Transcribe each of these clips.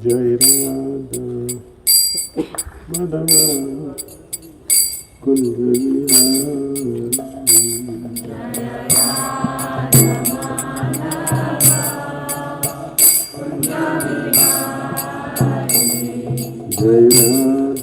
Jai Radha Madhava Kunjavihari Jai Radha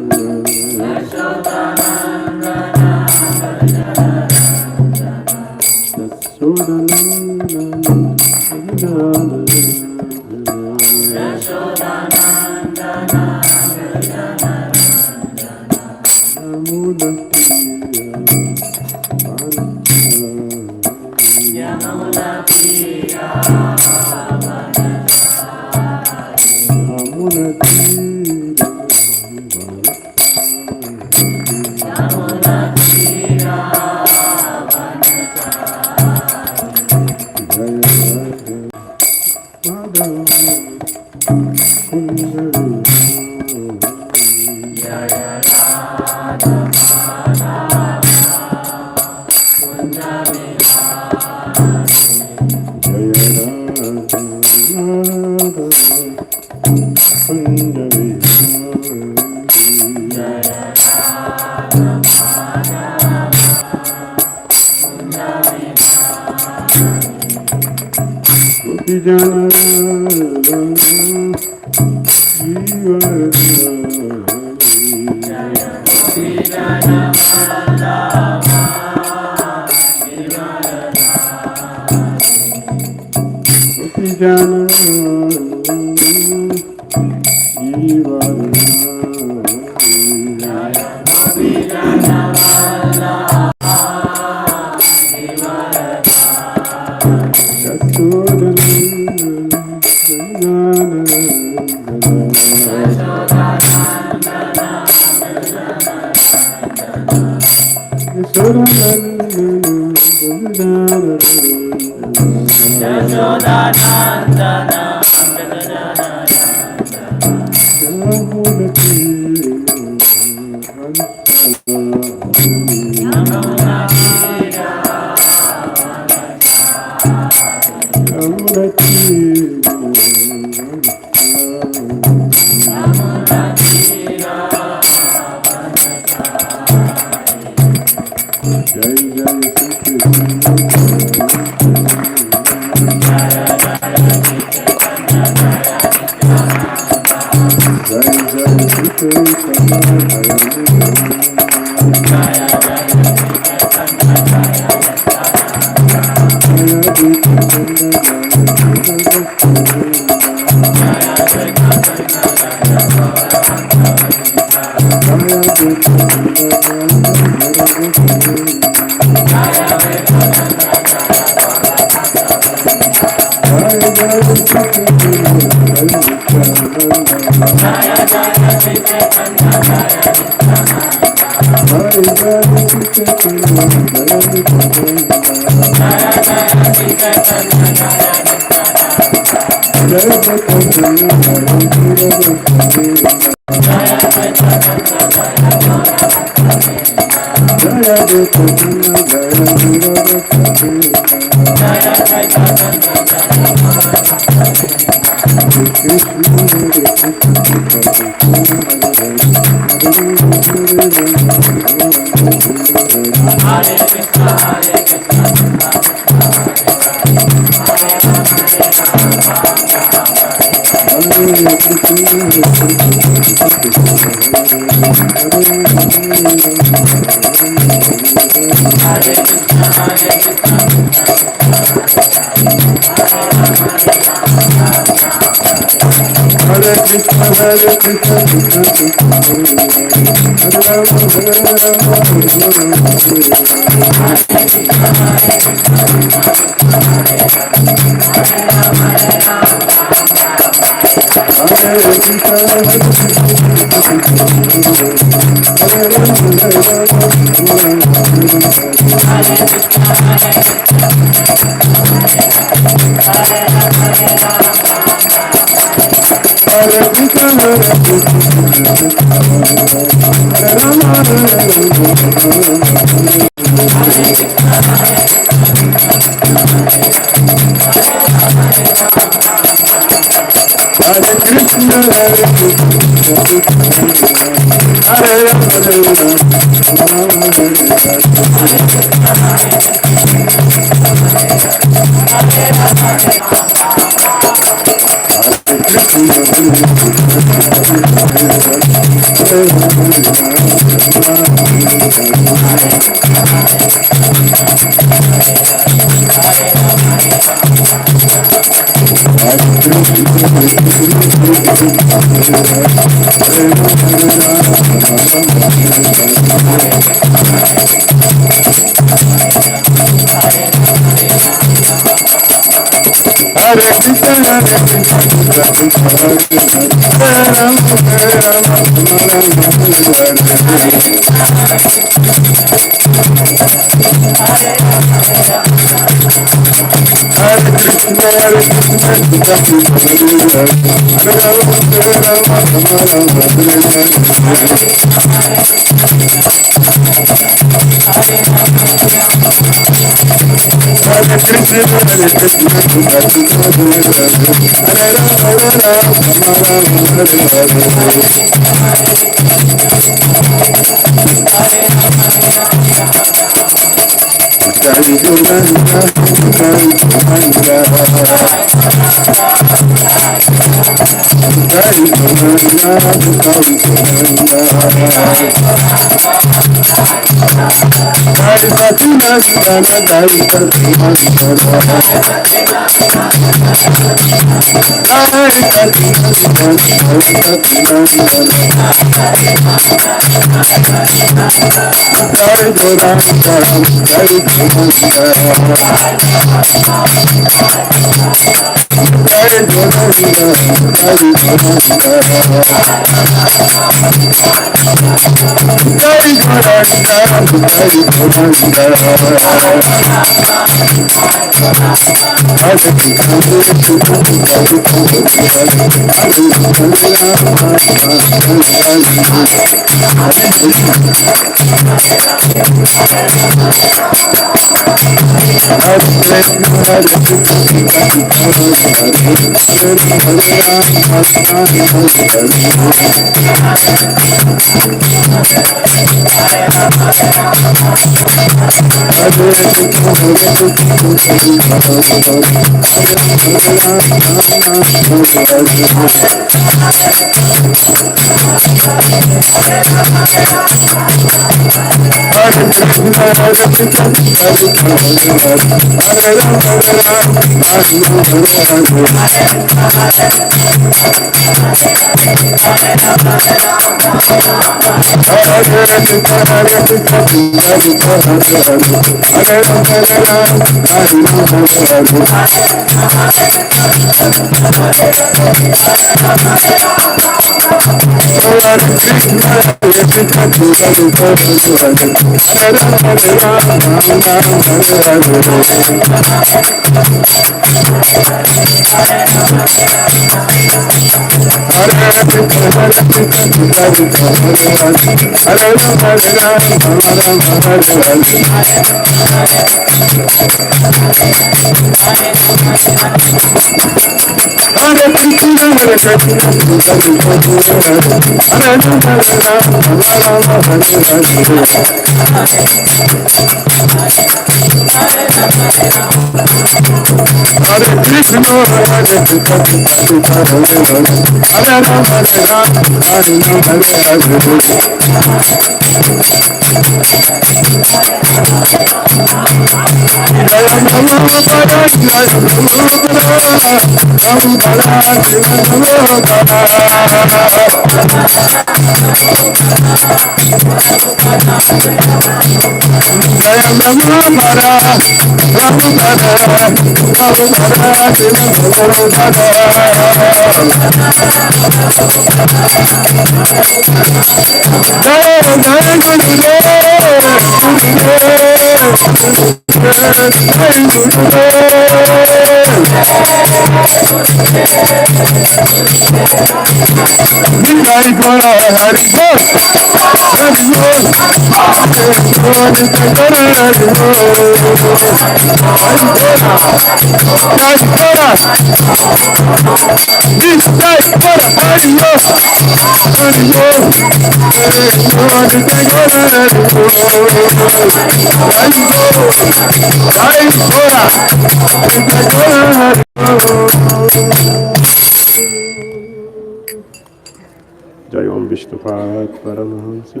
Jai Om Vishnupad Paramahamsa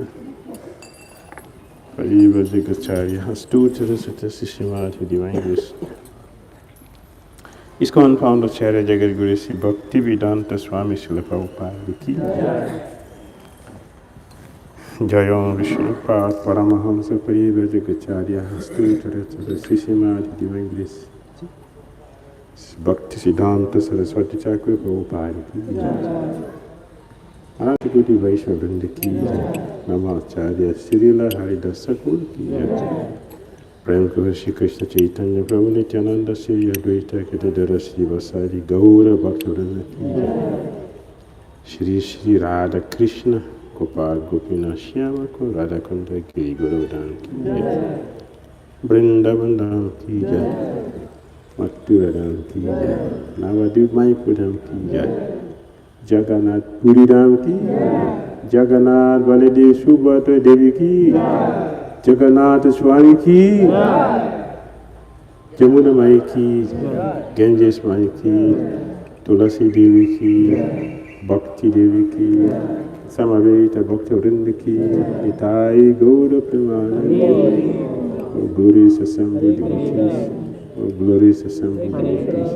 𝐒𝐰𝐬𝐧𝐝𝐥𝐢𝐬 𝐁𝐡𝐚𝐦𝐢 Divine Grace. ISKCON founder Acharya Jagat Guru Sri Bhakti Vedanta Swami Srila Prabhupada ki Jai Om Vishnupad Paramahamsa 𝐒𝐰𝐬𝐧𝐝𝐢𝐬 𝐁𝐡𝐚𝐦𝐢 Divine Grace. Bhakti Siddhanta Saraswati Thakur Prabhupada ki Anantagoti Vaishnava Vrinda ki Nama Acharya Srila Haridas Thakur ki Prem Kaur Shri Krishna Caitanya Prabhu Nityananda Shri Advaita Gadadara Shri Vasari Gaura Bhakta Vrinda ki Shri Shri Radha Krishna Gopal Gopinath Shyama Ko Radha Kunda Giri Govardhan ki Vrindavan Dham ki Mathura Dham ki Navadvip Mayapur Dham ki Jagannath Puri Dham ki Jagannath Baladev Subhadra Devi ki Jagannath Swami ki Jamuna Mai ki Ganges Mai ki Tulasi Devi ki Bhakti Devi ki Samaveta Bhakta Vrinda ki Nitai Gaura Premanande. Oh glorious assembled devotees, oh glorious assembled devotees,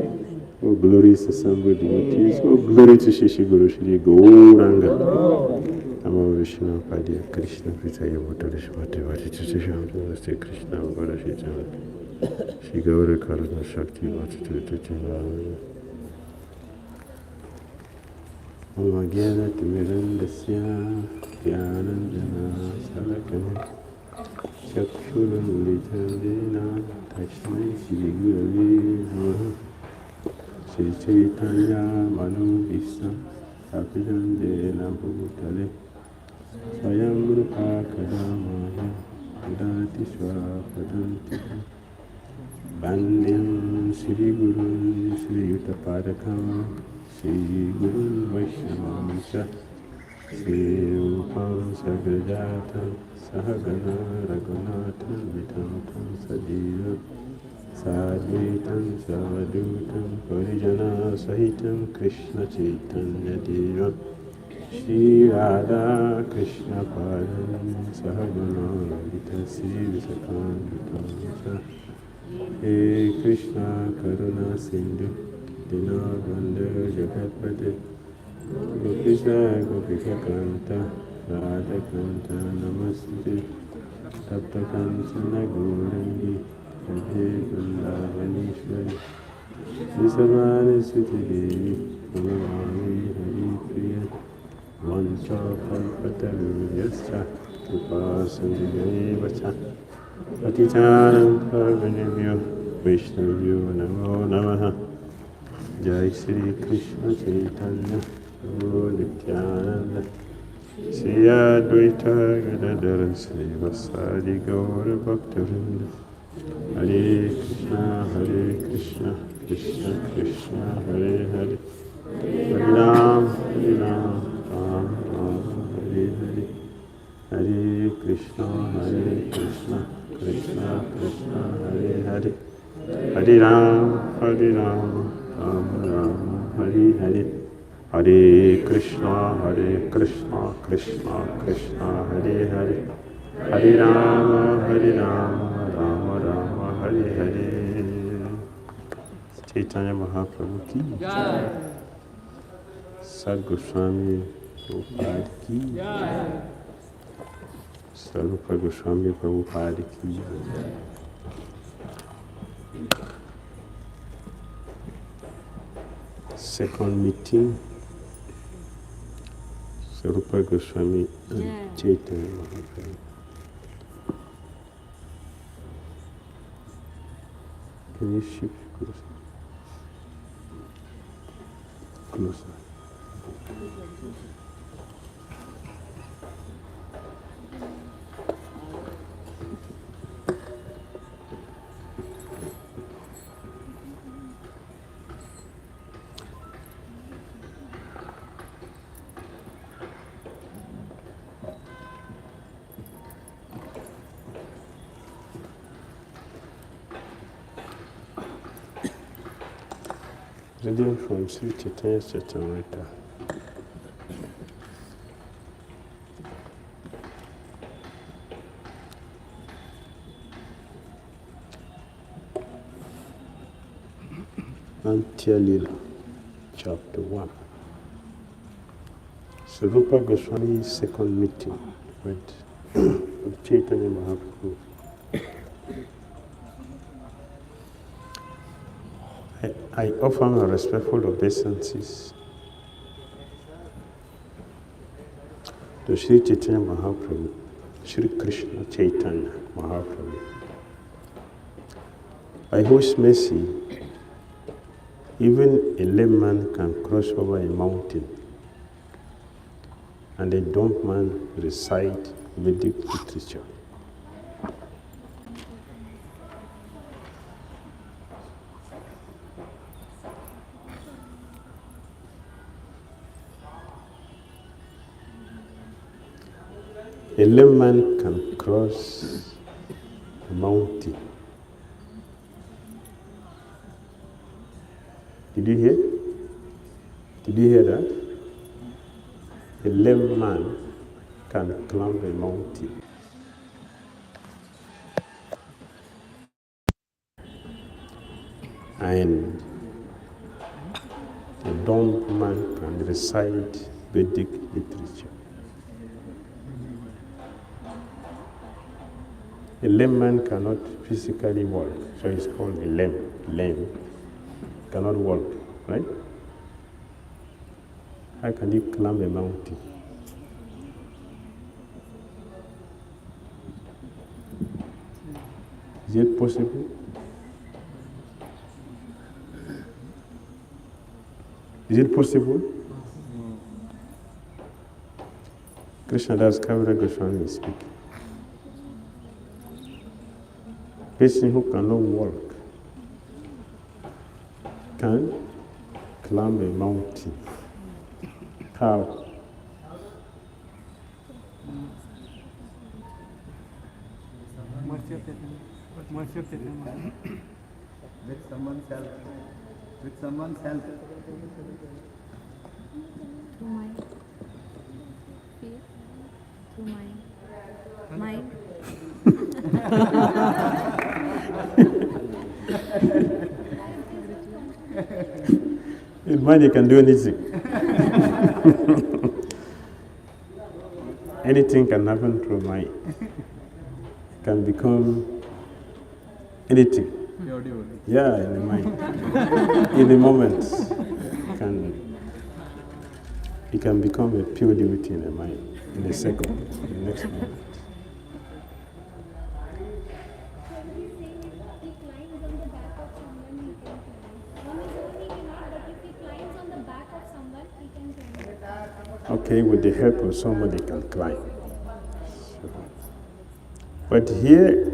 oh glorious assembled devotees, oh glory to Shri Guru Shri Gauranga. Namo Vishnu Padya Krishna Pritaya Bhuttara Shmate Vachitya Shamsanaste Krishna Vara Shitana Shri Gaura Karana Shakti Vachitya Chana Om Agyana Timirandasya Dhyananjana Salakana Chakshurunlichadena Tasmai Shri Gurave Namaha Shri Caitanya Manu Visham Sapijandena Bhutale Swayam Rupa Kadamaya Dati Swapadanti Bandyam Shri Gurun Shri Yuttapadakam Shri Gurun Vaishnavamsa Shri Rupam Sagrajatam Sahagana Raghunathan Vitam Tam Sadhira Sadvitam Savadutam Parijana Sahitam Krishna Caitanya Deva Shri Radha Krishna Padam Sahagana Lalita Sri Visakan Vitamsa He Krishna Karuna Sindhu Dinabandha Jagatpate Gopisa Gopika Kanta Radha Kanta Namaste Tapta Kansana Gaurangi Radhe Vrindavaneshwari Visavani Siti Devi Namavi Hari Priya Vancha Kalpataruryascha Kripa Sindhudevacha Patitanam Pavanebhyo Vaishnavyo Namo Namaha Jai Shri Krishna Chaitanya Prabhu Nityananda Shri Advaita Gadadara Shri Vasari Gaura Bhakta Vrinda Hare Krishna Krishna Krishna Hare Hare Hare Ram Ram Ram Hare Hare Krishna, Krishna Krishna, Hare Hare, Hare Rama, Rama Rama, Hare Hare, Hare Krishna, Krishna Krishna, Hare Hare, Hare Rama, Rama Rama, Hare Hare. Caitanya Mahaprabhu ki jai. Sat Goswami Prabhupada ki jai. Rupa Goswami Prabhupada ki jai. Second meeting, Rupa Goswami and Caitanya Mahaprabhu. Can you shift closer? Closer. Reading from Sri Caitanya Charitamrita. Antya Lila, Chapter 1. So Rupa Goswami's second meeting with Caitanya Mahaprabhu. I offer my respectful obeisances to Sri Chaitanya Mahaprabhu, Sri Krishna Chaitanya Mahaprabhu, by whose mercy even a layman can cross over a mountain and a dumb man recite Vedic literature. A layman can cross a mountain. Did you hear? Did you hear that? A layman can climb a mountain. And a dumb man can recite Vedic literature. A layman cannot physically walk, so it's called a lame. Cannot walk, right? How can you climb a mountain? Is it possible? Is it possible? Krishnadas Kaviraj Goswami is speaking. Person who cannot walk can climb a mountain. How? With someone's help. With someone's help. Through my feet, through my mind. In mind you can do anything. Anything can happen through mind. Can become anything. Yeah, in the mind. In the moment. It can become a pure devotee in the mind. In a second. In the next moment. Okay, with the help of somebody can climb. But here,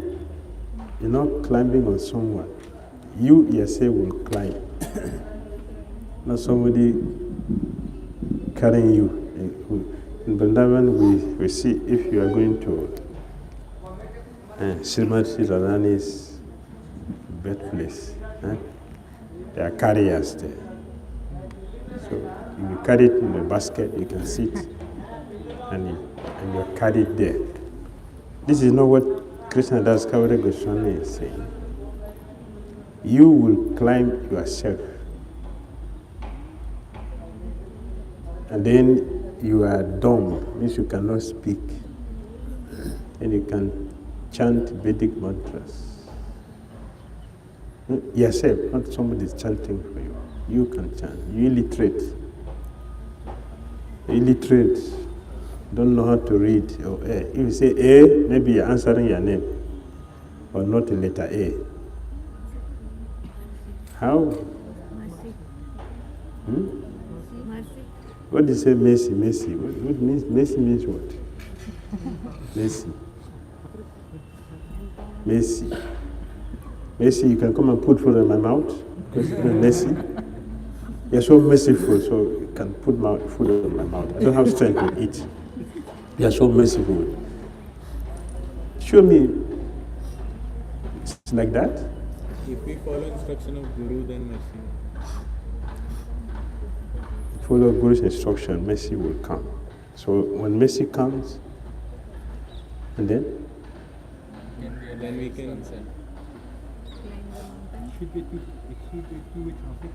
you're not climbing on someone. You yourself will climb. Not somebody carrying you. In Vrindavan, we see if you are going to Srimati Radharani's birthplace. There are carriers there. So if you carry it in a basket, you can sit and you're carried there. This is not what Krishnadas Kaviraj Goswami is saying. You will climb yourself. And then you are dumb, means you cannot speak. And you can chant Vedic mantras. Yourself, not somebody is chanting for you. You can chant. You illiterate. Illiterate. Don't know how to read. If you say A, maybe you're answering your name. Or not the letter A. How? Mercy. Mercy. What do you say, mercy? Mercy. What means mercy means what? Mercy. Mercy. Mercy, you can come and put food in my mouth because you're mercy. You're so merciful, so you can put food in my mouth. I don't have strength to eat. You're so merciful. Show me. It's like that. If we follow instruction of Guru, then mercy. Follow Guru's instruction, mercy will come. So when mercy comes, and then we can. Should be too traffic.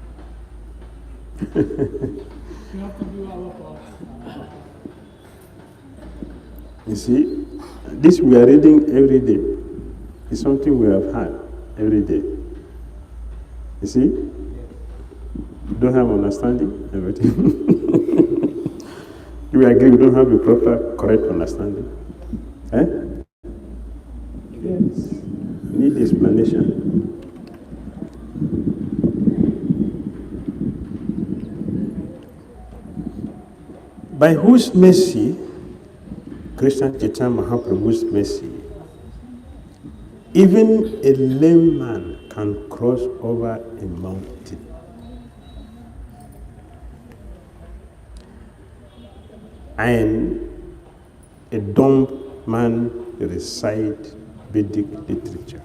We have to do our part. You see, this we are reading every day. It's something we have had every day. You see? You don't have understanding, everything. You agree we don't have the proper, correct understanding? Yes. We need explanation. By whose mercy, Krishna Chaitanya Mahaprabhu's mercy, even a lame man can cross over a mountain. And a dumb man recite Vedic literature.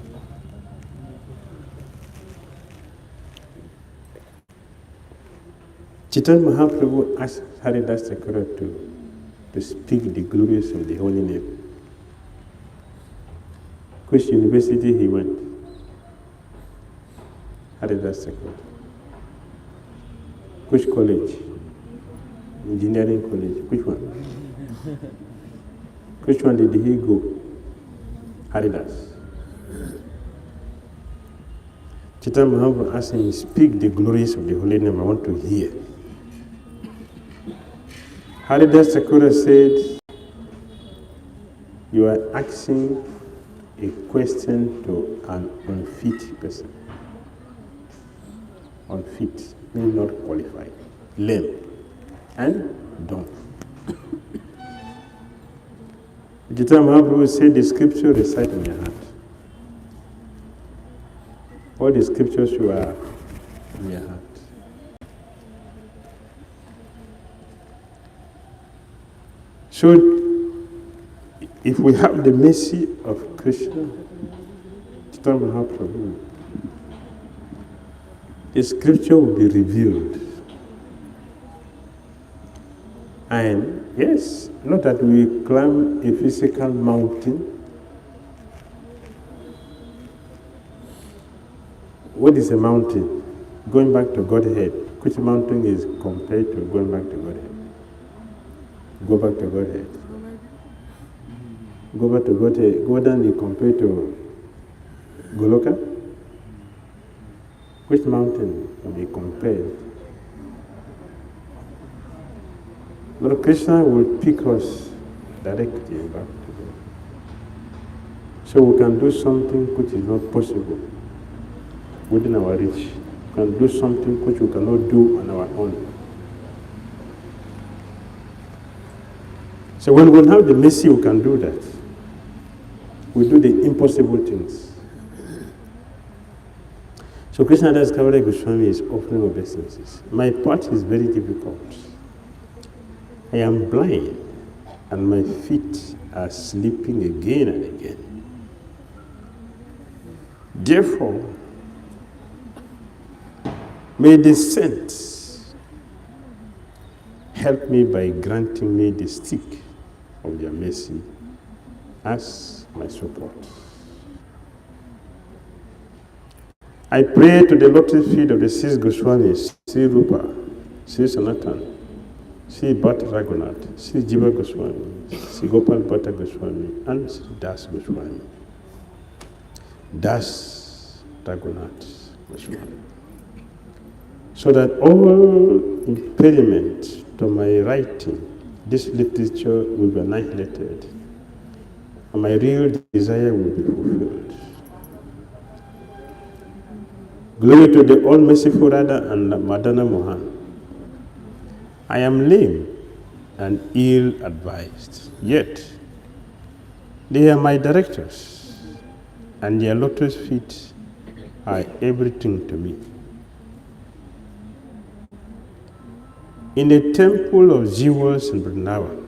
Chaitanya Mahaprabhu asked Haridas Thakur to speak the glories of the holy name. Which university he went? Haridas Thakur. Which college? Engineering college. Which one? Which one did he go? Haridas. Chaitanya Mahaprabhu asked him, speak the glories of the holy name, I want to hear. Haridas Thakur said, you are asking a question to an unfit person. Unfit, means not qualified, lame, and dumb. Chaitanya Mahaprabhu said, the scripture recite in your heart. All the scriptures you are in your heart. So, if we have the mercy of Krishna, Chaitanya Mahaprabhu, the scripture will be revealed. And yes, not that we climb a physical mountain. What is a mountain? Going back to Godhead. Which mountain is compared to going back to Godhead? Go back to Godhead. Go back to Godhead. Go down and compare to Goloka. Which mountain will be compared? Lord Krishna will pick us directly back to God. So we can do something which is not possible within our reach. We can do something which we cannot do on our own. So when we have the mercy, we can do that. We do the impossible things. So Krishnadas Kaviraj Goswami is offering obeisances. My path is very difficult. I am blind, and my feet are slipping again and again. Therefore, may the saints help me by granting me the stick of their mercy as my support. I pray to the lotus feet of the 6 Goswamis, Sri Rupa, Sri Sanatan, Sri Bhatta Raghunath, Sri Jiva Goswami, Sri Gopal Bhatta Goswami, and Sri Das Goswami. Das Raghunath Goswami. So that all impediment to my writing this literature will be annihilated, and my real desire will be fulfilled. Glory to the all-merciful Radha and Madana Mohan. I am lame and ill-advised, yet they are my directors, and their lotus feet are everything to me. In the temple of jewels in Vrindavan,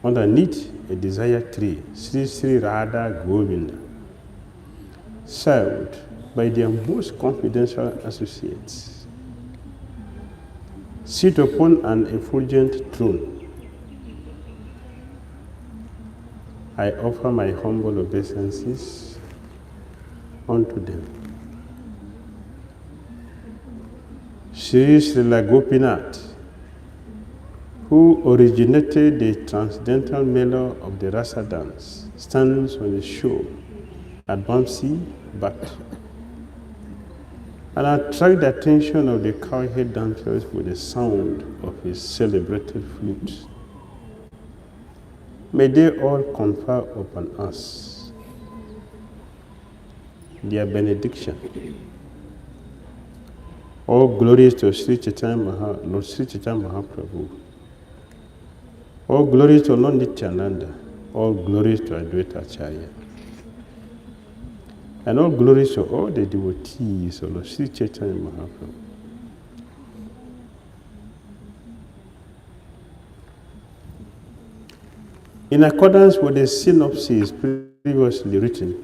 underneath a desire tree, Sri Sri Radha Govinda, served by their most confidential associates, sit upon an effulgent throne. I offer my humble obeisances unto them. Sri Srila Gopinath, who originated the transcendental melody of the Rasa dance, stands on the shore at Vamsi Bhat and attract the attention of the cowhead dancers with the sound of his celebrated flute. May they all confer upon us their benediction. All glories to Sri Chaitanya Lord Sri Chaitanya Mahaprabhu. All glories to Lord Nityananda. All glories to Advaita Acharya. And all glories to all the devotees of Lord Sri Chaitanya Mahaprabhu. In accordance with the synopsis previously written,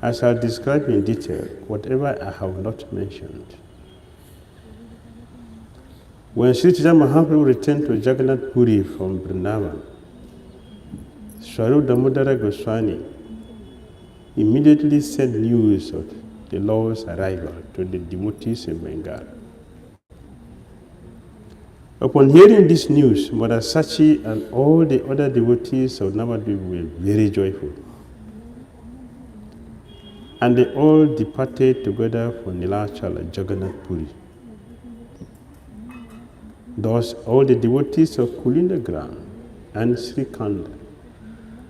I shall describe in detail whatever I have not mentioned. When Sri Chaitanya Mahaprabhu returned to Jagannath Puri from Vrindavan, Swarup Damodara Goswami immediately sent news of the Lord's arrival to the devotees in Bengal. Upon hearing this news, Mother Sachi and all the other devotees of Navadvip were very joyful. And they all departed together for Nilachal at Jagannath Puri. Thus, all the devotees of Kulindagram and Sri Kanda,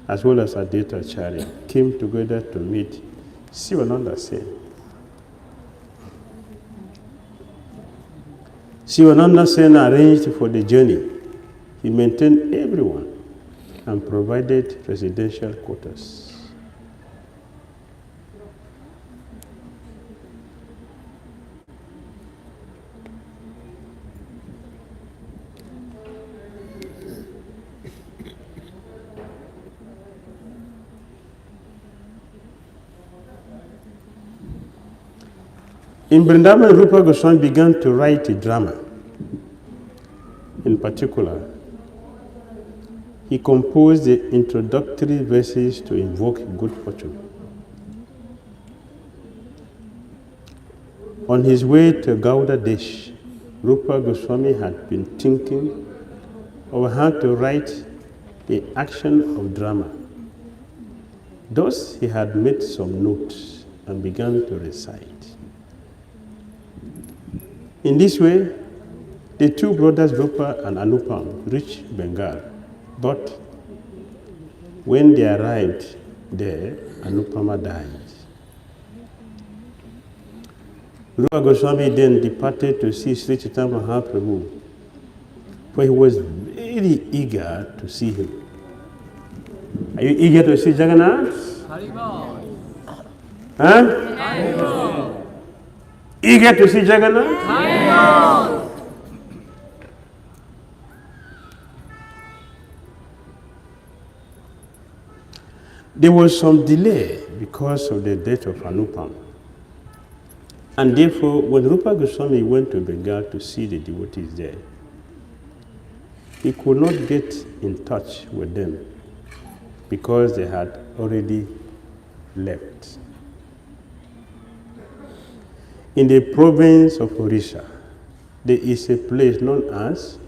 as well as Advaita Acharya, came together to meet Sivananda Sen. Sivananda Sen arranged for the journey. He maintained everyone and provided residential quarters. In Vrindavan, Rupa Goswami began to write a drama. In particular, he composed the introductory verses to invoke good fortune. On his way to Gauda Desh, Rupa Goswami had been thinking of how to write the action of drama. Thus, he had made some notes and began to recite. In this way, the two brothers Rupa and Anupam reached Bengal, but when they arrived there, Anupama died. Rupa Goswami then departed to see Sri Chaitanya Mahaprabhu, for he was very eager to see him. Are you eager to see Jagannath? Huh? Eager to see Jagannath? There was some delay because of the death of Anupam. And therefore, when Rupa Goswami went to Bengal to see the devotees there, he could not get in touch with them because they had already left. In the province of Orissa, there is a place known as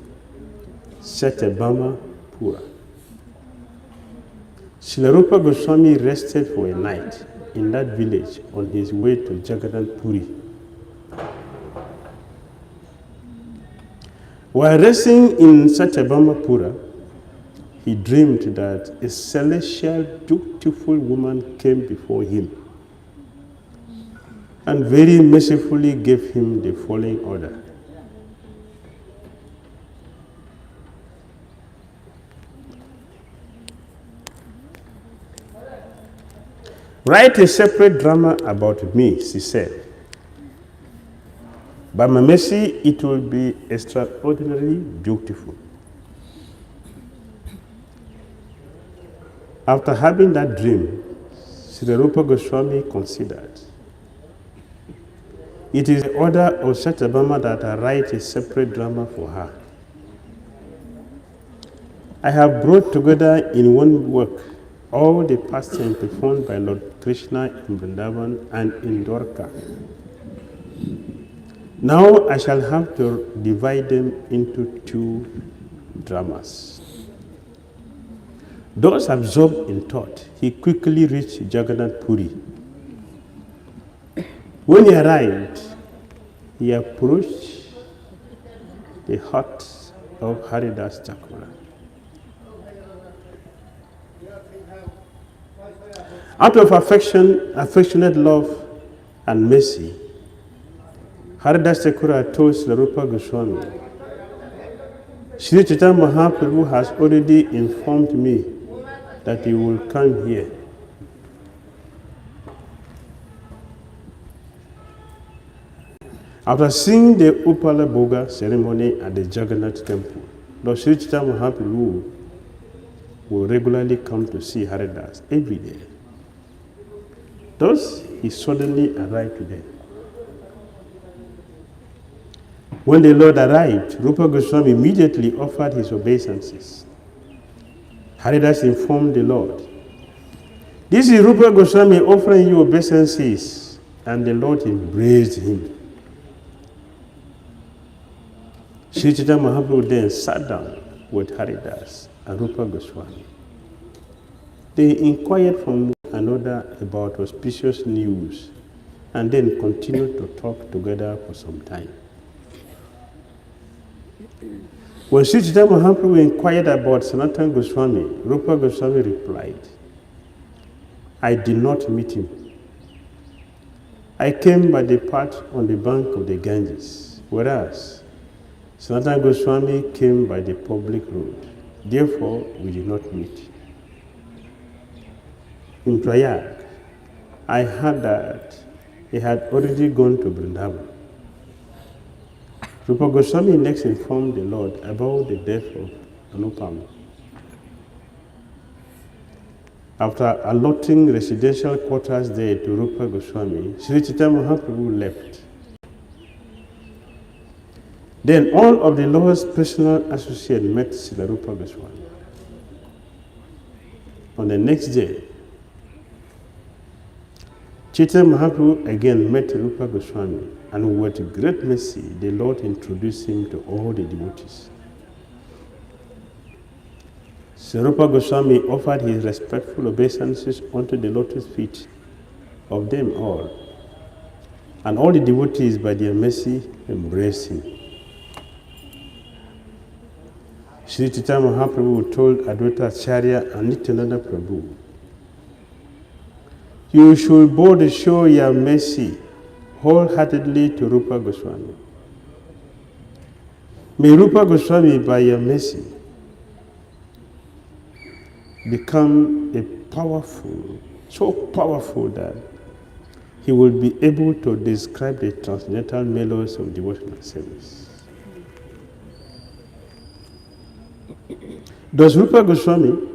Satyabhama Pura. Srila Rupa Goswami rested for a night in that village on his way to Jagannath Puri. While resting in Satyabhama Pura, he dreamed that a celestial, beautiful woman came before him and very mercifully gave him the following order. Write a separate drama about me, she said. By my mercy, it will be extraordinarily beautiful. After having that dream, Sri Rupa Goswami considered, it is the order of Satyabhama that I write a separate drama for her. I have brought together in one work all the pastimes performed by Lord Krishna in Vrindavan and in Dwarka. Now I shall have to divide them into two dramas. Thus absorbed in thought, he quickly reached Jagannath Puri. When he arrived, he approached the hut of Haridas Thakur. Out of affectionate love and mercy, Haridas Thakur told Srila Rupa Goswami, Sri Chaitanya Mahaprabhu has already informed me that he will come here. After seeing the Upala Bhoga ceremony at the Jagannath temple, Lord Sri Chaitanya Mahaprabhu will regularly come to see Haridas every day. Thus, he suddenly arrived there. When the Lord arrived, Rupa Goswami immediately offered his obeisances. Haridas informed the Lord, this is Rupa Goswami offering you obeisances, and the Lord embraced him. Sri Chaitanya Mahaprabhu then sat down with Haridas and Rupa Goswami. They inquired from one another about auspicious news and then continued to talk together for some time. When Sri Chaitanya Mahaprabhu inquired about Sanatana Goswami, Rupa Goswami replied, I did not meet him. I came by the path on the bank of the Ganges, whereas Sanatana Goswami came by the public road. Therefore, we did not meet. In Prayag, I heard that he had already gone to Vrindavan. Rupa Goswami next informed the Lord about the death of Anupam. After allotting residential quarters there to Rupa Goswami, Sri Chaitanya Mahaprabhu left. Then all of the Lord's personal associates met Sri Rupa Goswami. On the next day, Chaitanya Mahaprabhu again met Rupa Goswami, and with great mercy, the Lord introduced him to all the devotees. Sri Rupa Goswami offered his respectful obeisances unto the lotus feet of them all, and all the devotees, by their mercy, embraced him. Sri Chaitanya Mahaprabhu told Advaita Acharya and Nityananda Prabhu, you should both show your mercy wholeheartedly to Rupa Goswami. May Rupa Goswami, by your mercy, become a powerful, so powerful that he will be able to describe the transcendental melodies of devotional service. Thus Rupa Goswami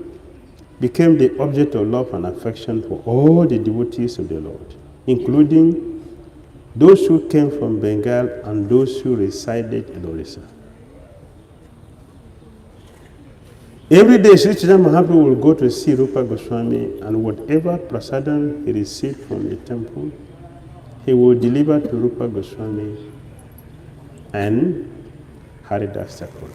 became the object of love and affection for all the devotees of the Lord, including those who came from Bengal and those who resided in Orissa. Every day, Sri Chaitanya Mahaprabhu will go to see Rupa Goswami, and whatever prasadam he received from the temple, he will deliver to Rupa Goswami and Haridas Thakur.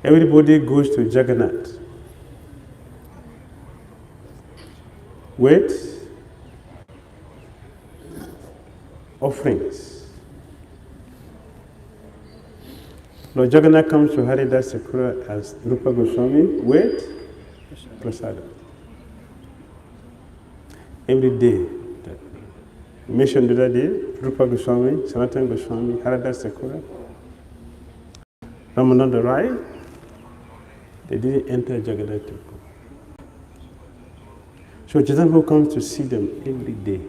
Everybody goes to Jagannath with offerings. Lord Jagannath comes to Haridas Thakur as Rupa Goswami with prasadam. Every day. We mentioned the other day, Rupa Goswami, Sanatana Goswami, Haridas Thakur, Ramananda Rai, they didn't enter Jagannath temple. So Chaitanya Mahaprabhu comes to see them every day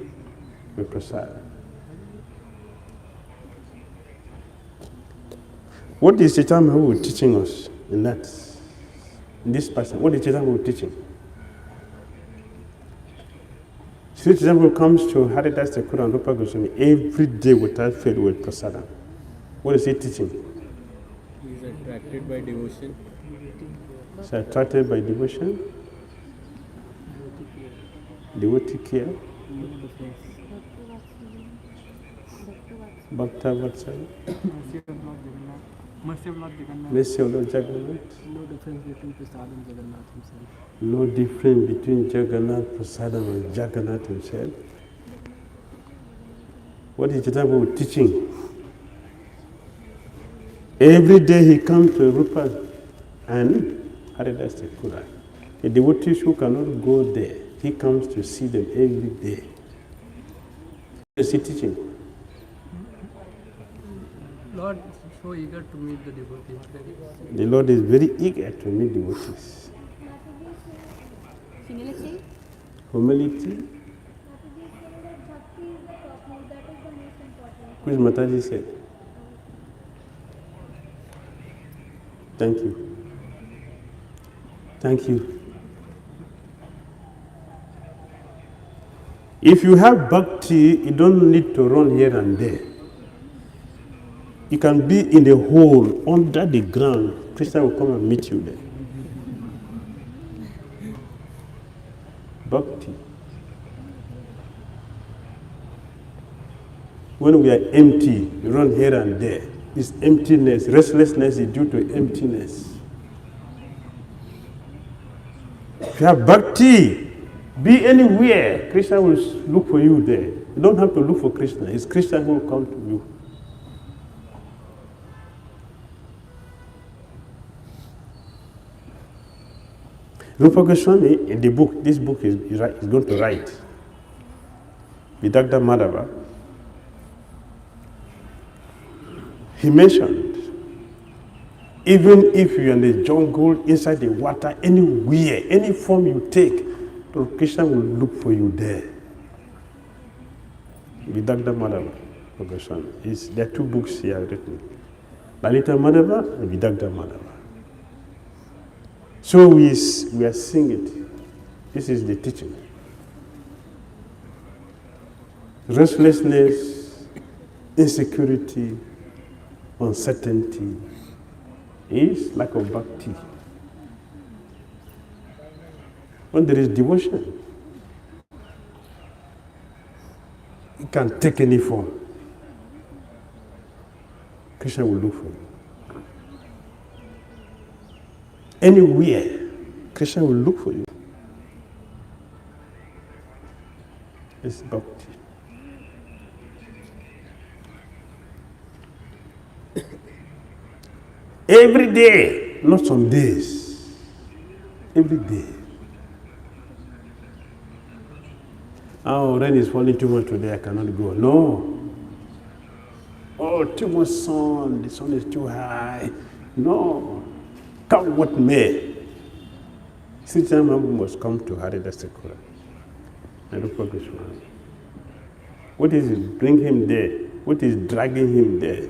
with prasadam. What is Chaitanya Mahaprabhu teaching us in this passage? What is Chaitanya Mahaprabhu teaching? Sri Chaitanya Mahaprabhu comes to Haridas Thakur and Rupa Goswami every day without fail with prasadam. What is he teaching? He is attracted by devotion. He's attracted by devotion, devotee care, Bhakta Vatsalya, mercy of Lord Jagannath. No difference between Prasad and Jagannath himself. No difference between Jagannath Prasadam and Jagannath himself. What is Chaitanya Mahaprabhu teaching? Every day he comes to Rupa and Haridas Thakur. The devotees who cannot go there, he comes to see them every day. What is he teaching? Lord is so eager to meet the devotees. The Lord is very eager to meet devotees. Humility. Humility. Which Mataji said? Thank you. Thank you. If you have bhakti, you don't need to run here and there. You can be in the hole under the ground. Krishna will come and meet you there. Bhakti. When we are empty, we run here and there. This emptiness, restlessness is due to emptiness. If you have bhakti, be anywhere, Krishna will look for you there. You don't have to look for Krishna. It's Krishna who will come to you. Rupa Goswami, in the book, this book is going to write, Vidagdha Madhava, he mentioned, even if you're in the jungle, inside the water, anywhere, any form you take, Krishna will look for you there. Vidagdha Madhava, Rupa Goswami. There are two books he has written, Lalita Madhava and Vidagdha Madhava. So we are seeing it. This is the teaching. Restlessness, insecurity, uncertainty is lack of bhakti. When there is devotion, it can take any form. Krishna will look for you. Anywhere, Krishna will look for you. It's bhakti. Every day, not some days. Every day. Oh, rain is falling too much today, I cannot go. No. Oh, too much sun, the sun is too high. No. Come what may. Sri Chaitanya Mahaprabhu must come to Haridas Thakur and Rupa Goswami. What is it? Bring him there. What is dragging him there?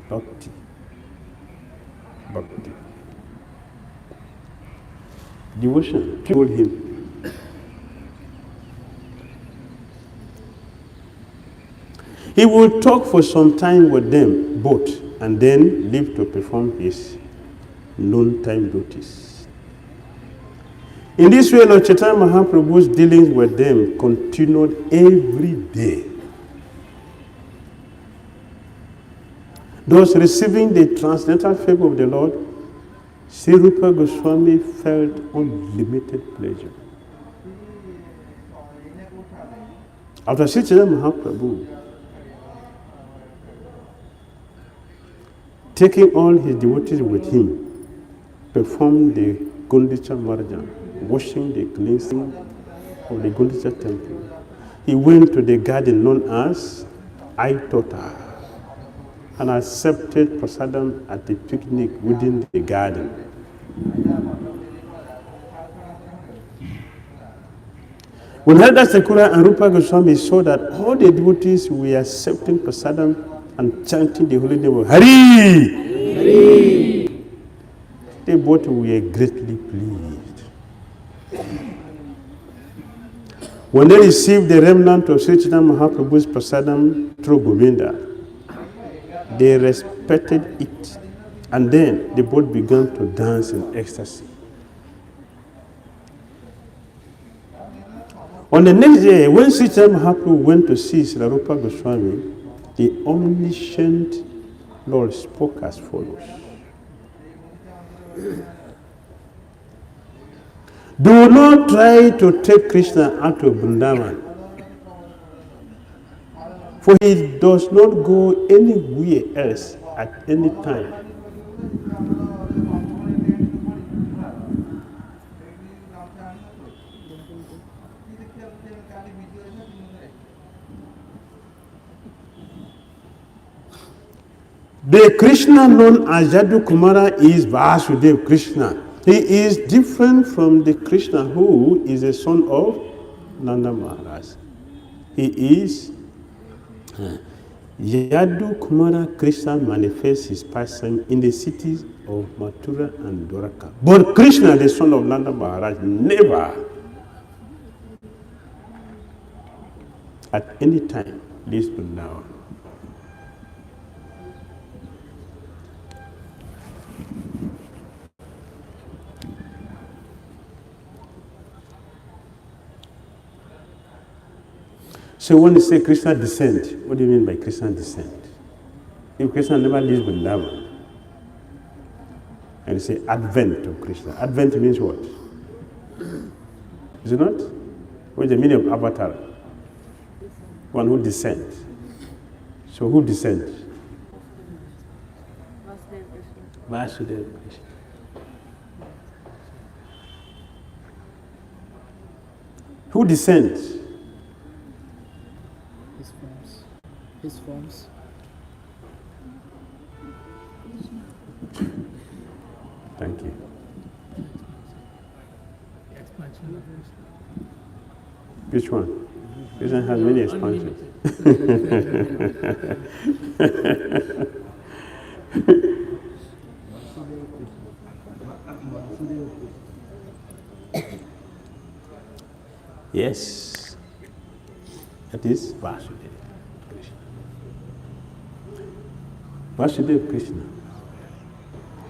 Bhakti. Bhakti. devotion. Told him. He will talk for some time with them both and then leave to perform his noon-time duties. In this way, Lord Chaitanya Mahaprabhu's dealings with them continued every day. Thus, receiving the transcendental favor of the Lord, Sri Rupa Goswami felt unlimited pleasure. After Sri Chaitanya Mahaprabhu taking all his devotees with him, performed the Gundicha Marjan, washing the cleansing of the Gundicha temple, he went to the garden known as Aitota and accepted prasadam at the picnic within the garden. When Radha Sakura and Rupa Goswami saw that all the devotees were accepting prasadam and chanting the holy name of Hari, Hari, they both were greatly pleased. When they received the remnant of Sri Chaitanya Mahaprabhu's prasadam through Govinda, they respected it, and then they both began to dance in ecstasy. On the next day, when Sri Chaitanya Mahaprabhu went to see Sri Rupa Goswami, the omniscient Lord spoke as follows. Do not try to take Krishna out of Vrindavan, for he does not go anywhere else at any time. The Krishna known as Yadu Kumara is Vasudeva Krishna. He is different from the Krishna who is the son of Nanda Maharaj. He is Yadu Kumara Krishna manifests his person in the cities of Mathura and Dwaraka. But Krishna, the son of Nanda Maharaj, never at any time leaves Vrindavan. So when you say Krishna descent, what do you mean by Krishna descent? If Krishna never leaves Vrindavan, and you say advent of Krishna, advent means what? Is it not? What is the meaning of avatar? One who descends. So who descends? Vasudeva Krishna. Who descends? His forms. Thank you. Which one? Krishna has many expansions. Yes, that is Vasudeva Krishna. Vasudeva Krishna,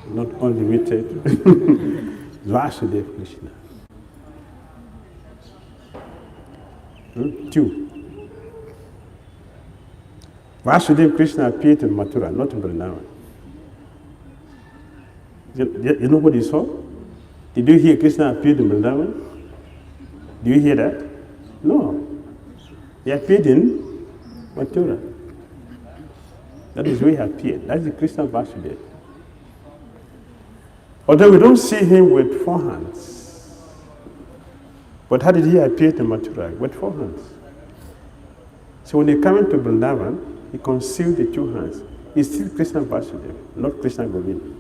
not unlimited. Vasudeva Krishna. Two. Vasudeva Krishna appeared in Mathura, not in Vrindavan. You know what he saw? Did you hear Krishna appeared in Vrindavan? Do you hear that? No. He appeared in Mathura. That is where he appeared. That's the Krishna Vasudeva. Although we don't see him with four hands. But how did he appear in Mathura? With four hands. So when he came into Vrindavan, he concealed the two hands. He's still Krishna Vasudeva, not Krishna Govinda.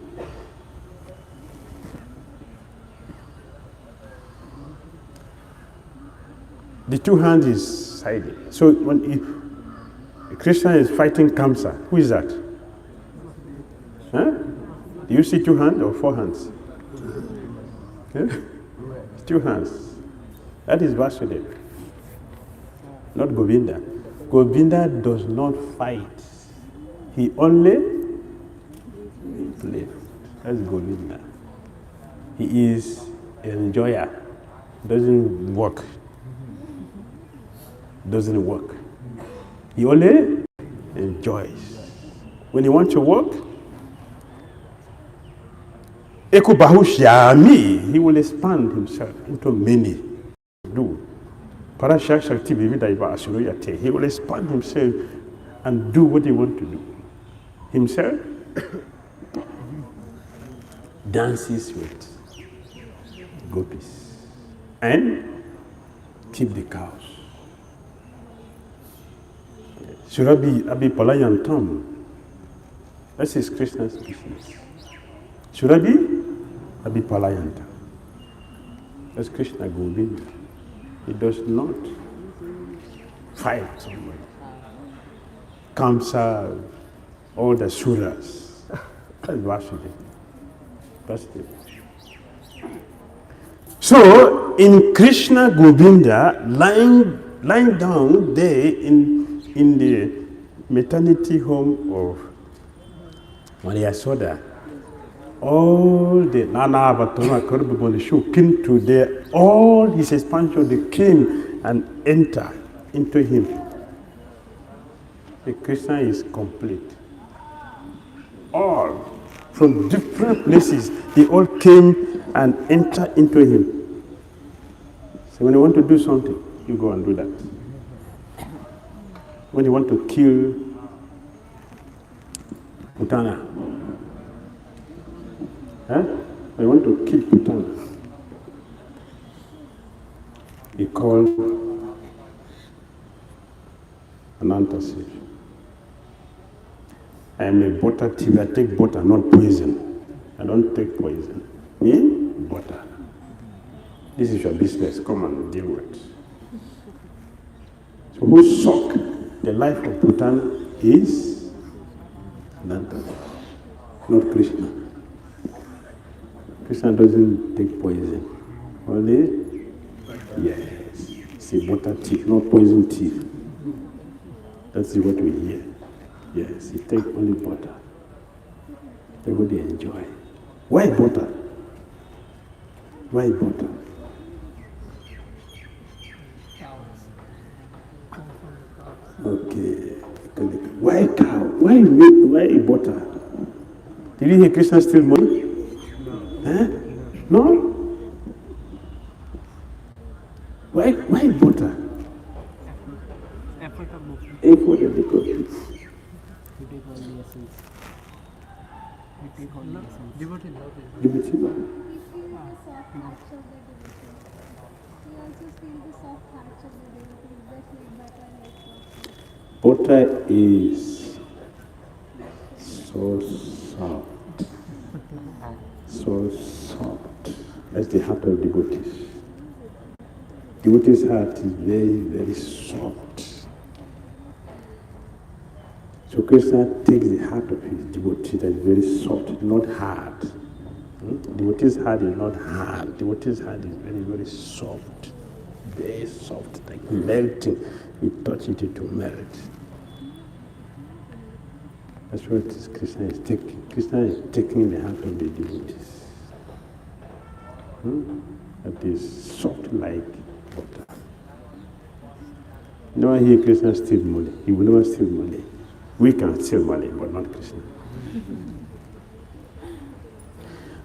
The two hands is sided. So when Krishna is fighting Kamsa, who is that? Huh? Do you see two hands or four hands? Yeah? 2 hands. That is Vasudev, not Govinda. Govinda does not fight. He only lives. That's Govinda. He is an enjoyer. Doesn't work. Doesn't work. He only enjoys. When he wants to work, he will expand himself into many. Do. He will expand himself and do what he wants to do. Himself dances with gopis and keep the cows. Surabhi Abhipalayantam. That is Krishna's business. Surabhi Abhipalayantam. That's Krishna Govinda. He does not fight somebody. Kamsa, all the suras. That's Vasudev. So, in Krishna Govinda, lying down there in the maternity home of Maria Soda, all the Nana Batona Korbabon came to there, all his expansion, they came and entered into him. The Krishna is complete. All from different places, they all came and entered into him. So when you want to do something, you go and do that. When you want to kill Putana, when you want to kill Putana, he called Anantasiri. I am a butter thief. I take butter, not poison. I don't take poison. Me? Butter. This is your business. Come and deal with it. So who suck the life of Bhutan is Anantasiri, not Krishna. Krishna doesn't take poison. Only, yes, it's a butter thief, not poison thief. That's what we hear. Yes, he takes only butter. Everybody enjoy. Why butter? Why butter? Okay. Why cow? Why meat? Why butter? Did you hear Krishna steal money? Huh? No? Why butter? Effort of movement. Effort of the gopies. We take all the essence. We take all the essence. Devotee love is. Devotee love. Butter is so soft. So soft. That's the heart of devotees. Devotee's heart is very, very soft. So Krishna takes the heart of his devotee that is very soft, not hard. Devotee's heart is not hard. Devotee's heart is very, very soft. Very soft, like melting. You touch it, it will melt. That's what Krishna is taking. Krishna is taking the heart of the devotees. That is soft like butter. You never hear Krishna steal money. He will never steal money. We can steal money, but not Krishna.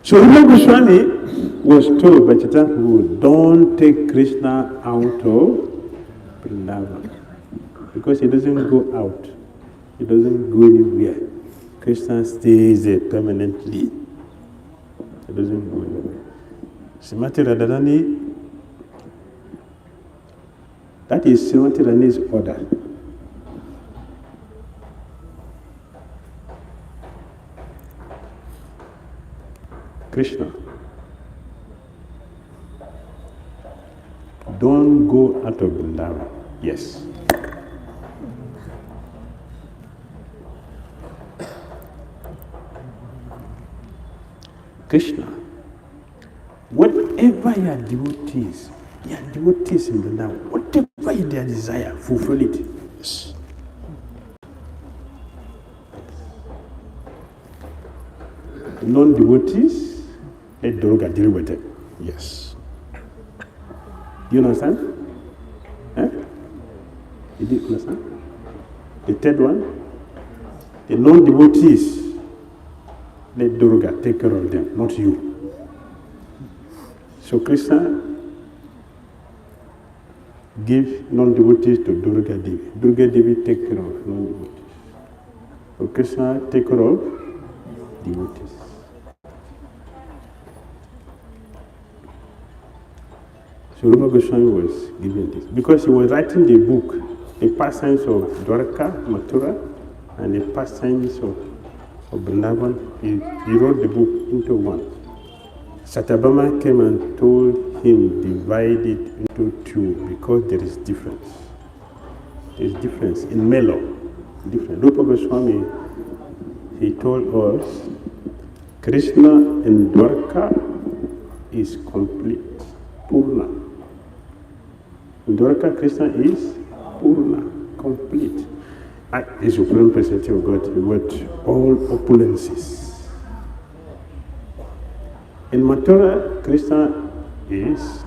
So Rupa Goswami was told by Chaitanya, don't take Krishna out of Vrindavan. Because he doesn't go out. He doesn't go anywhere. Krishna stays there permanently. He doesn't go anywhere. Srimati Radharani, that is Srimati Radharani's order. Krishna, don't go out of Vrindavan. Yes. Krishna, whatever your devotees in the now, whatever their desire, fulfill it. Yes. Non-devotees, let Durga deal with them. Yes. Do you understand? You do understand? The third one, the non-devotees, let Durga take care of them, not you. So Krishna give non-devotees to Durga Devi. Durga Devi take care of non-devotees. So Krishna take care of devotees. So Rupa Goswami was given this because he was writing the book, the pastimes of Dwarka, Mathura, and the pastimes of Vrindavan. He wrote the book into one. Satyabhama came and told him divide it into two because there is difference. There is difference in Melo. Different. Rupa Goswami, he told us Krishna in Dwarka is complete, Purna. In Dwarka, Krishna is Purna, complete. The Supreme Personality of God with all opulences. In Mathura, Krishna is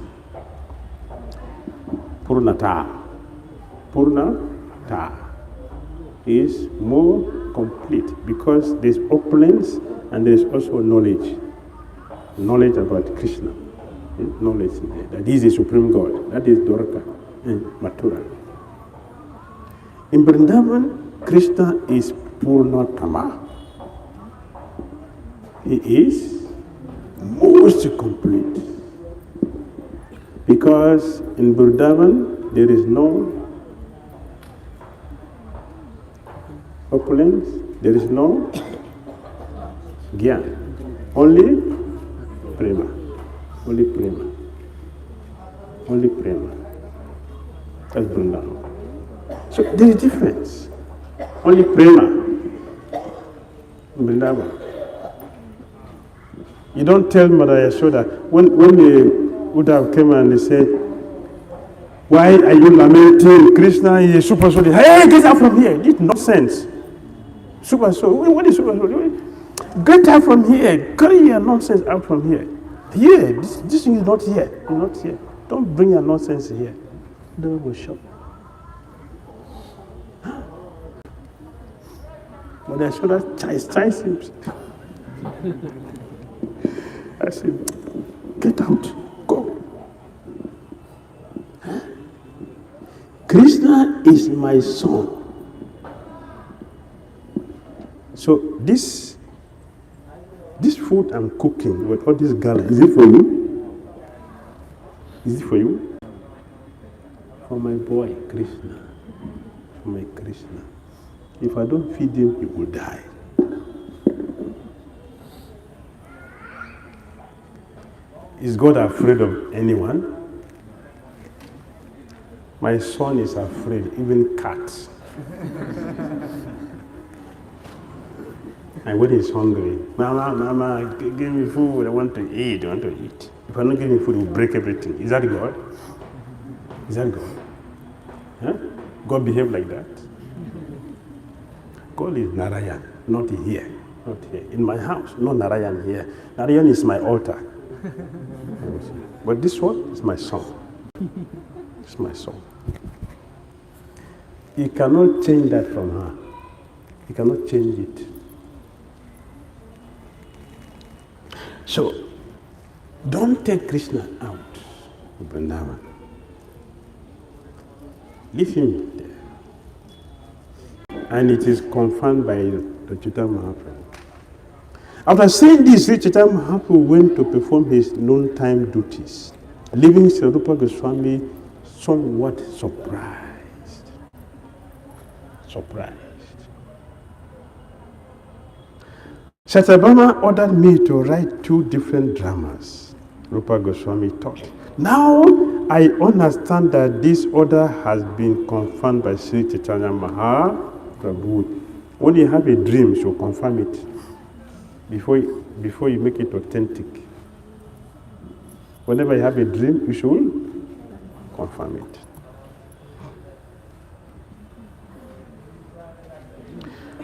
Purnata. Purnata is more complete because there's opulence and there's also knowledge. Knowledge about Krishna. Knowledge that he is the Supreme God. That is Dwarka and Mathura. In Vrindavan, Krishna is Purnatama. He is most complete. Because in Vrindavan, there is no opulence, there is no Gyan, only Prema. Only Prema. Only Prema. That's Vrindavan. So there is difference. Only Prema in Vrindavan. You don't tell Mother Yashoda, when the Uddhav came and they said, why are you lamenting? Krishna is a super soul. Hey, get out from here. This nonsense. Super soul. What is super soul? Get out from here. Carry your nonsense out from here. Here, this thing is not here. It's not here. Don't bring your nonsense here. The Lord will shock. But I should have chastised him. I said, get out. Go. Krishna is my son. So this food I'm cooking with all this garlic, is it for you? Is it for you? For my boy, Krishna. For my Krishna. If I don't feed him, he will die. Is God afraid of anyone? My son is afraid, even cats. And when he's hungry, Mama, give me food, I want to eat. If I don't give him food, he will break everything. Is that God? Is that God? Huh? God behave like that? God is Narayan, not here. Not here. In my house, no Narayan here. Narayan is my altar. But this one is my son. It's my son. He cannot change that from her. He cannot change it. So, don't take Krishna out of Vrindavan. Leave him there. And it is confirmed by the Chaitanya Mahaprabhu. After saying this, Sri Chaitanya Mahaprabhu went to perform his noontime duties, leaving Sri Rupa Goswami somewhat surprised. Satyabhama ordered me to write 2 different dramas, Rupa Goswami taught. Now I understand that this order has been confirmed by Sri Chaitanya Mahaprabhu. When you have a dream, you confirm it before you make it authentic. Whenever you have a dream, you should confirm it.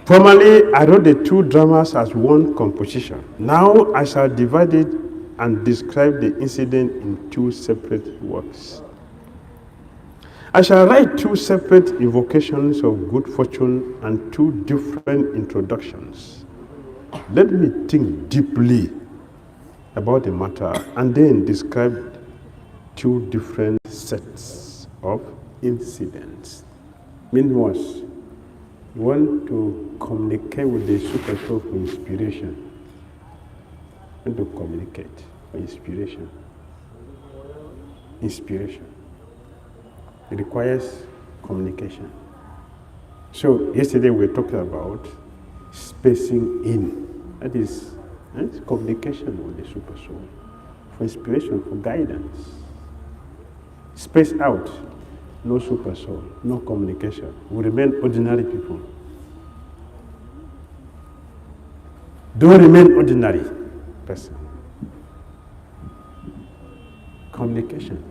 Formerly, I wrote the two dramas as one composition. Now I shall divide it and describe the incident in two separate works. I shall write two separate invocations of good fortune and two different introductions. Let me think deeply about the matter and then describe two different sets of incidents. Meanwhile, you want to communicate with the Super Soul for inspiration. You want to communicate for inspiration. Inspiration. It requires communication. So yesterday we were talking about spacing in. That is communication with the Super Soul for inspiration, for guidance. Space out, no Super Soul, no communication. We remain ordinary people. Don't remain ordinary person. Communication.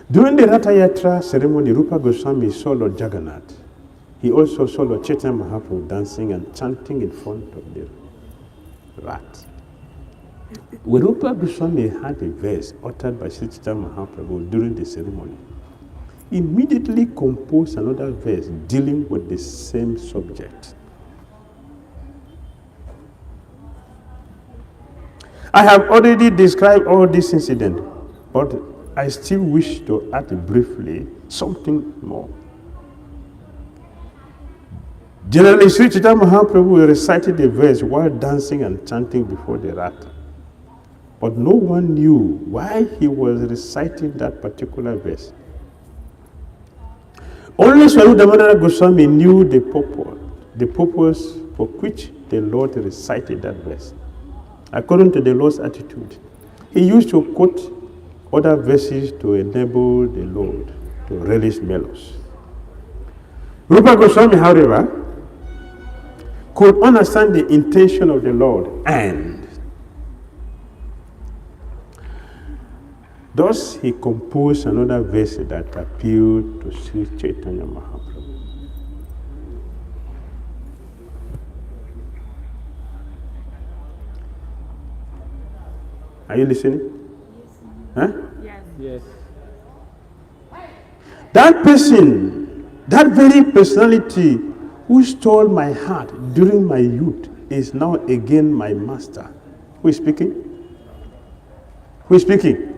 During the Ratha Yatra ceremony, Rupa Gosvami saw Lord Jagannath. He also saw Lord Chaitanya Mahaprabhu dancing and chanting in front of the rat. When Rupa Goswami heard a verse uttered by Sri Chaitanya Mahaprabhu during the ceremony, he immediately composed another verse dealing with the same subject. I have already described all this incident, but I still wish to add briefly something more. Generally, Sri Chaitanya Mahaprabhu recited the verse while dancing and chanting before the rat. But no one knew why he was reciting that particular verse. Only Swami Damodara Goswami knew the purpose for which the Lord recited that verse. According to the Lord's attitude, he used to quote other verses to enable the Lord to relish mellows. Rupa Goswami, however, could understand the intention of the Lord, and thus he composed another verse that appealed to Sri Chaitanya Mahaprabhu. Are you listening? Huh? Yes. That person, that very personality who stole my heart during my youth is now again my master. Who is speaking? Who is speaking?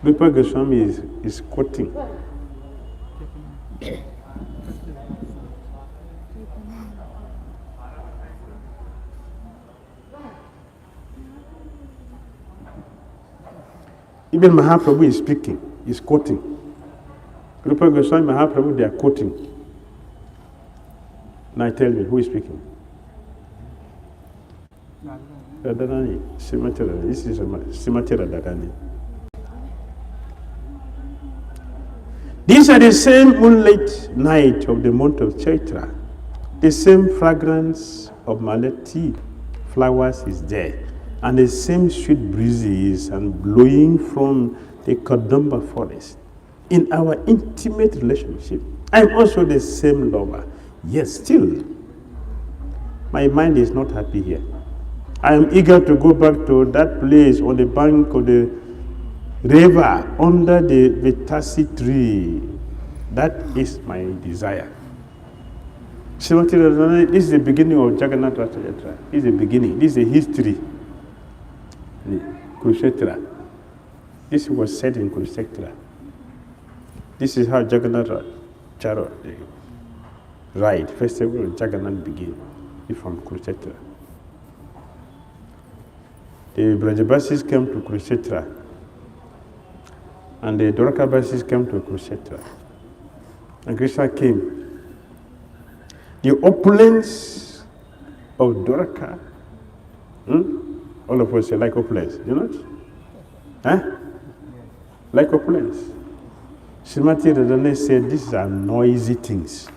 Rupa Goswami is quoting. Even Mahaprabhu is speaking, is quoting. Rupa Goswami, Mahaprabhu, they are quoting. Now tell me, who is speaking? Radharani, Srimati Radharani. This is Srimati Radharani. These are the same moonlight night of the month of Chaitra. The same fragrance of malati flowers is there, and the same sweet breezes and blowing from the Kadamba forest. In our intimate relationship, I am also the same lover. Yet still, my mind is not happy here. I am eager to go back to that place on the bank of the river under the Vitasi tree. That is my desire. This is the beginning of Jagannath Ratha Yatra. This is the beginning. This is the history. Kurukshetra. This was said in Kurukshetra. This is how Jagannath Charo ride, festival of Jagannath began from Kurukshetra. The Brajabasis came to Kurukshetra, and the Dwarakabasis came to Kurukshetra. And Krishna came. the opulence of Dwarka. All of us say like opulence, you know? Like opulence. Srimati Radharani said these are noisy things.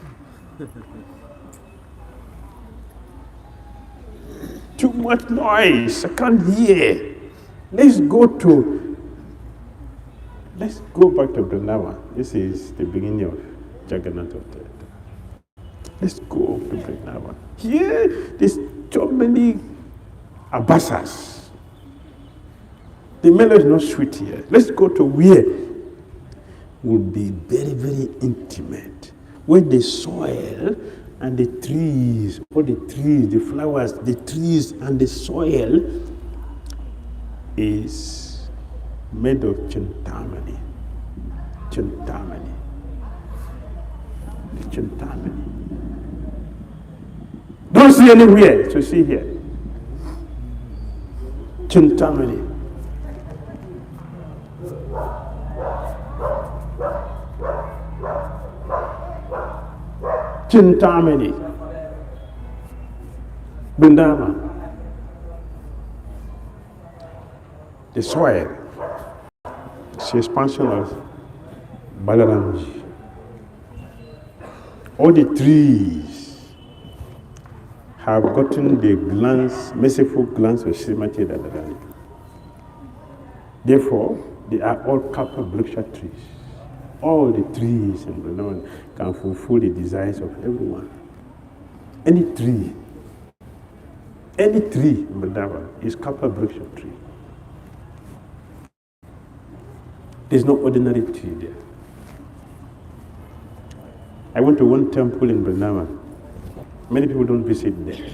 Too much noise, I can't hear. Let's go back to Vrindavan. This is the beginning of Jagannath. Let's go to Vrindavan. Here, there's so many abasas. The melody is not sweet here. Let's go to where will be very, very intimate, where the soil and the trees, all the trees, the flowers, the trees and the soil is made of Chintamani. Chintamani. The Chintamani. Don't see anywhere, so see here. Chintamani. Chintamani. Vrindavan. The soil. It's the expansion of Balaramji. All the trees have gotten the glance, merciful glance of Srimati Radharani. Therefore, they are all Kalpa Vriksha trees. All the trees in Vrindavan can fulfill the desires of everyone. Any tree in Vrindavan is Kalpa Vriksha tree. There's no ordinary tree there. I went to one temple in Vrindavan. Many people don't visit there.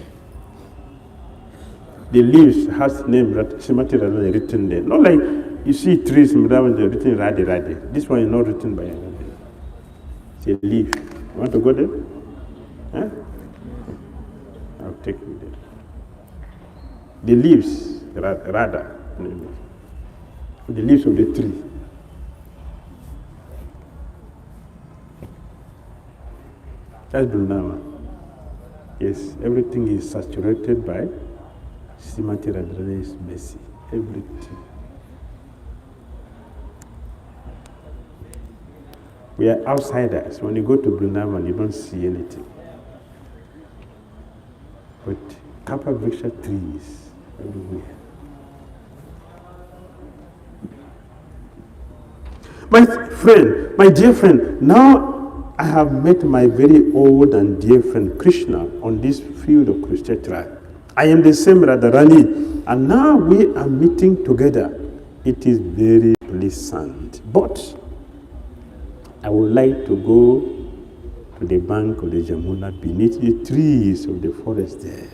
The leaves has name Srimati Radharani written there. Not like you see trees in Vrindavan, they're written Radhe Radhe. This one is not written by anybody. It's a leaf. You want to go there? Huh? I'll take you there. The leaves, Radha, the leaves of the tree. That's Vrindavan. Yes, everything is saturated by Srimati Radharani's mercy. Everything. We are outsiders. When you go to Vrindavan, you don't see anything. But Kalpa Vriksha trees everywhere. My friend, my dear friend, now I have met my very old and dear friend Krishna on this field of Kurukshetra. I am the same Radharani, and now we are meeting together. It is very pleasant. But I would like to go to the bank of the Jamuna beneath the trees of the forest there.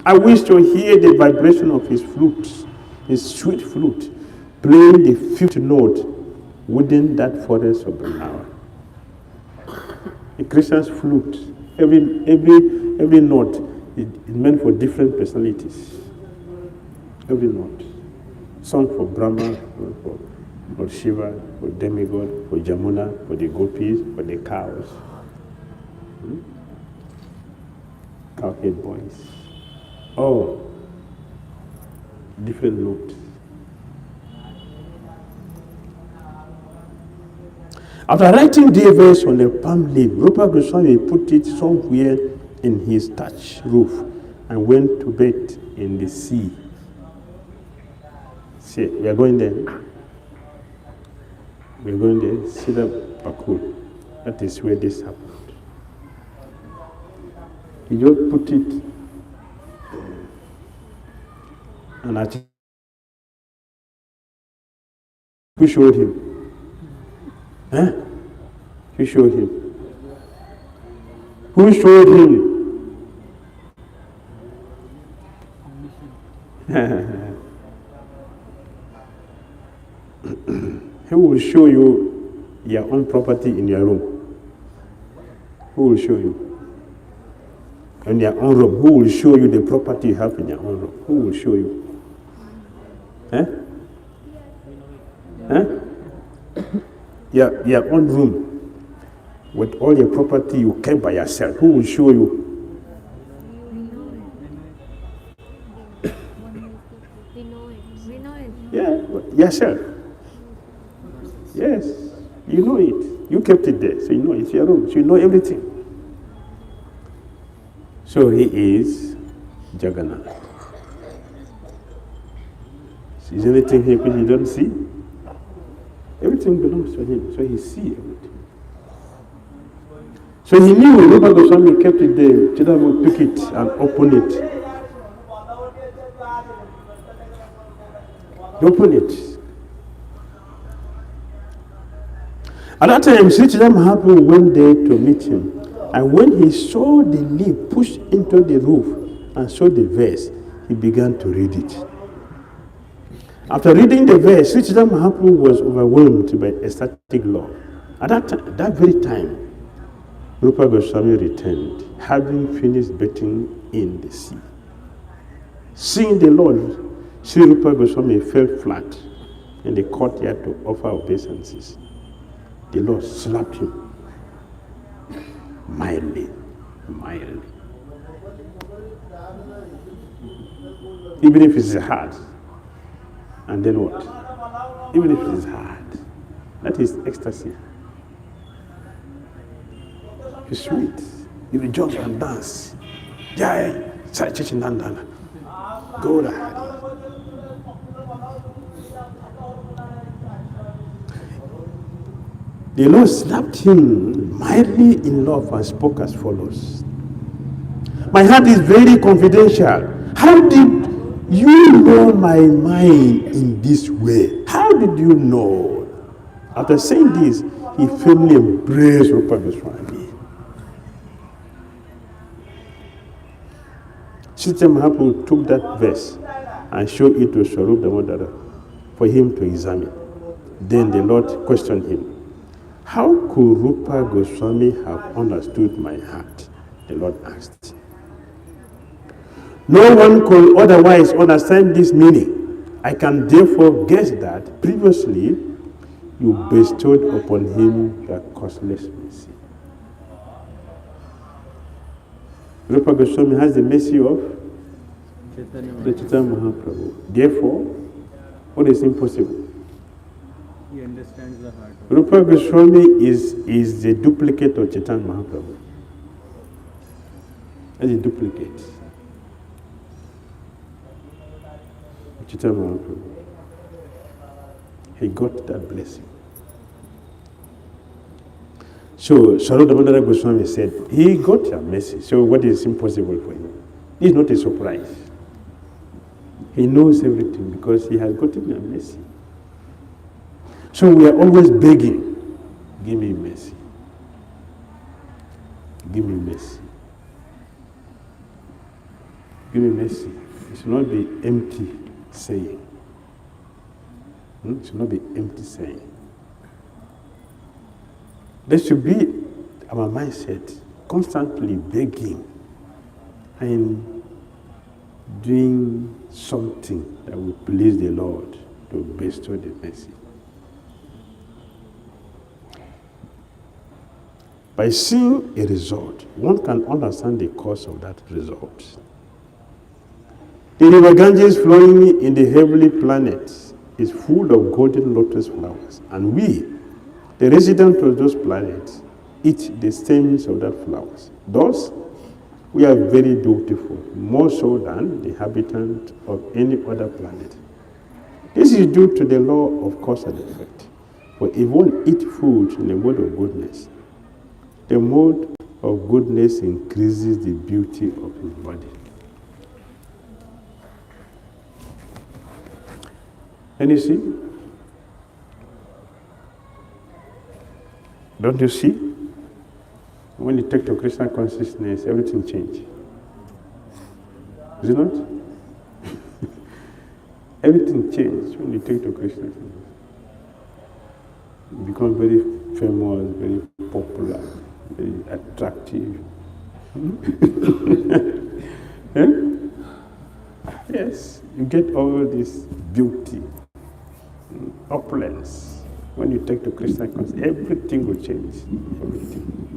I wish to hear the vibration of his flute, his sweet flute, playing the fifth note within that forest of Vrindavan. A Christian's flute, every note is meant for different personalities. Every note. Song for Brahma, for Shiva, for demigod, for Jamuna, for the gopis, for the cows. Cowhead boys. Oh, different notes. After writing the verse on a palm leaf, Rupa Gosvami put it somewhere in his thatch roof and went to bed in the sea. See, we are going there. We are going there, Siddha Bakul. That is where this happened. He just put it and I who showed him? Huh? Who showed him? Who showed him? Who will show you your own property in your room? Who will show you? In your own room, who will show you the property you have in your own room? Who will show you? Huh? Huh? Your own room with all your property you kept by yourself. Who will show you? Yourself. Yes, you know it. You kept it there, so you know it's your room. So you know everything. So he is Jagannath. Is anything he which he don't see? Everything belongs to him, so he sees everything. So he knew Rupa Goswami kept it there. Chidam would pick it and open it. Open it. At that time, Sri Chaitanya Mahaprabhu went there to meet him. And when he saw the leaf pushed into the roof and saw the verse, he began to read it. After reading the verse, Sri Chaitanya Mahaprabhu was overwhelmed by ecstatic love. At that very time, Rupa Goswami returned, having finished bathing in the sea. Seeing the Lord, Sri Rupa Goswami fell flat in the courtyard to offer obeisances. The Lord slapped him mildly. Even if it's hard. And then what? Even if it's hard. That is ecstasy. It's sweet. You will jump and dance. Jai, Sachichinandana. Go ahead. The Lord slapped him mildly in love and spoke as follows. My heart is very confidential. How did you know my mind in this way? How did you know? After saying this, he firmly embraced Rupa Goswami. Sri Mahaprabhu took that verse and showed it to Swarup Damodara for him to examine. Then the Lord questioned him. How could Rupa Goswami have understood my heart? The Lord asked. No one could otherwise understand this meaning. I can therefore guess that previously you bestowed upon him the causeless mercy. Rupa Goswami has the mercy of the Chaitanya Mahaprabhu. Therefore, what is impossible? He understands the heart. Rupa Goswami is the duplicate of Chaitanya Mahaprabhu. As a duplicate. Chaitanya Mahaprabhu. He got that blessing. So Swarup Damodara Goswami said, he got a message. So what is impossible for him? It's not a surprise. He knows everything because he has gotten a mercy. So we are always begging, give me mercy. Give me mercy. Give me mercy. It should not be empty saying. It should not be empty saying. There should be our mindset constantly begging and doing something that will please the Lord to bestow the mercy. By seeing a result, one can understand the cause of that result. The river Ganges flowing in the heavenly planets is full of golden lotus flowers, and we, the residents of those planets, eat the stems of that flowers. Thus, we are very beautiful, more so than the inhabitants of any other planet. This is due to the law of cause and effect. For if one eats food in a mode of goodness, the mode of goodness increases the beauty of his body. And you see? Don't you see? When you take to Krishna consciousness, everything changes. Is it not? Everything changes when you take to Krishna consciousness. You become very famous, very popular, very attractive. Yes, you get all this beauty, opulence. When you take to Krishna consciousness, everything will change. Everything.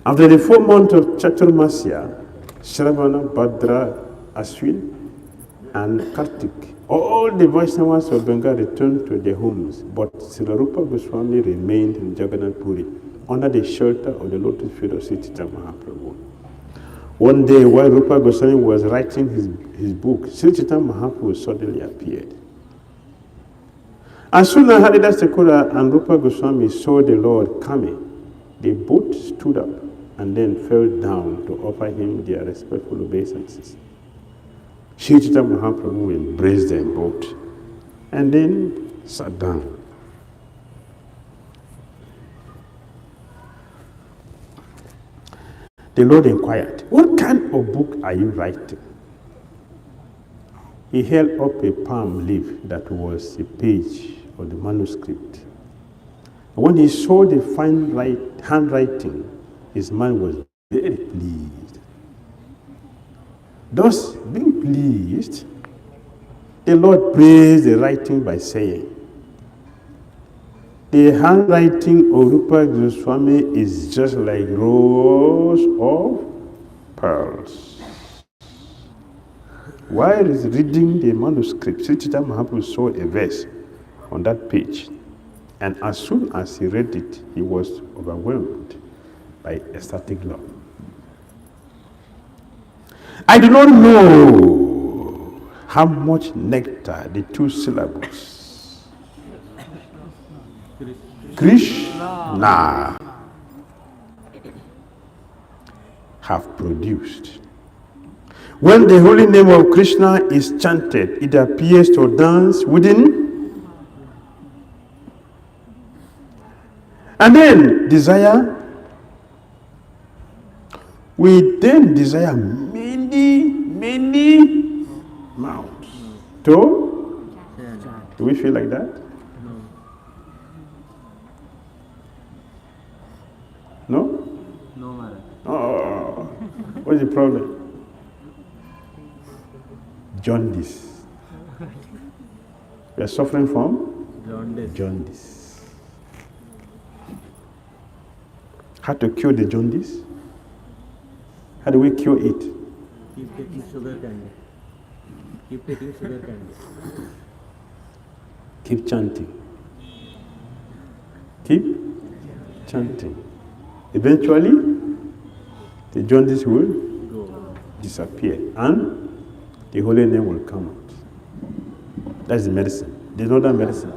After the 4 months of Chaturmasya, Shravana, Bhadra, Ashwin, and Kartik, all the Vaishnavas of Bengal returned to their homes, but Srila Rupa Goswami remained in Jagannath Puri under the shelter of the lotus feet of Sri Chaitanya Mahaprabhu. One day, while Rupa Goswami was writing his book, Sri Chaitanya Mahaprabhu suddenly appeared. As soon as Haridas Thakura and Rupa Goswami saw the Lord coming, they both stood up and then fell down to offer him their respectful obeisances. Sri Chaitanya Mahaprabhu embraced them both and then sat down. The Lord inquired, "What kind of book are you writing?" He held up a palm leaf that was a page of the manuscript. When he saw the fine handwriting, his mind was very pleased. Thus, being pleased, the Lord praised the writing by saying, "The handwriting of Rupa Goswami is just like rows of pearls." While he's reading the manuscript, Sri Chaitanya Mahaprabhu saw a verse on that page, and as soon as he read it, he was overwhelmed by ecstatic love. I do not know how much nectar the 2 syllables Krishna have produced. When the holy name of Krishna is chanted, it appears to dance within, and then we then desire many mouths. Do we feel like that? No? No, Maharaj. Oh, what's the problem? Jaundice. We are suffering from jaundice. How to cure the jaundice? How do we cure it? Keep taking sugar candy. Keep taking sugar candy. Keep chanting. Keep chanting. Eventually, the jaundice will disappear and the holy name will come out. That's the medicine. There's no other medicine.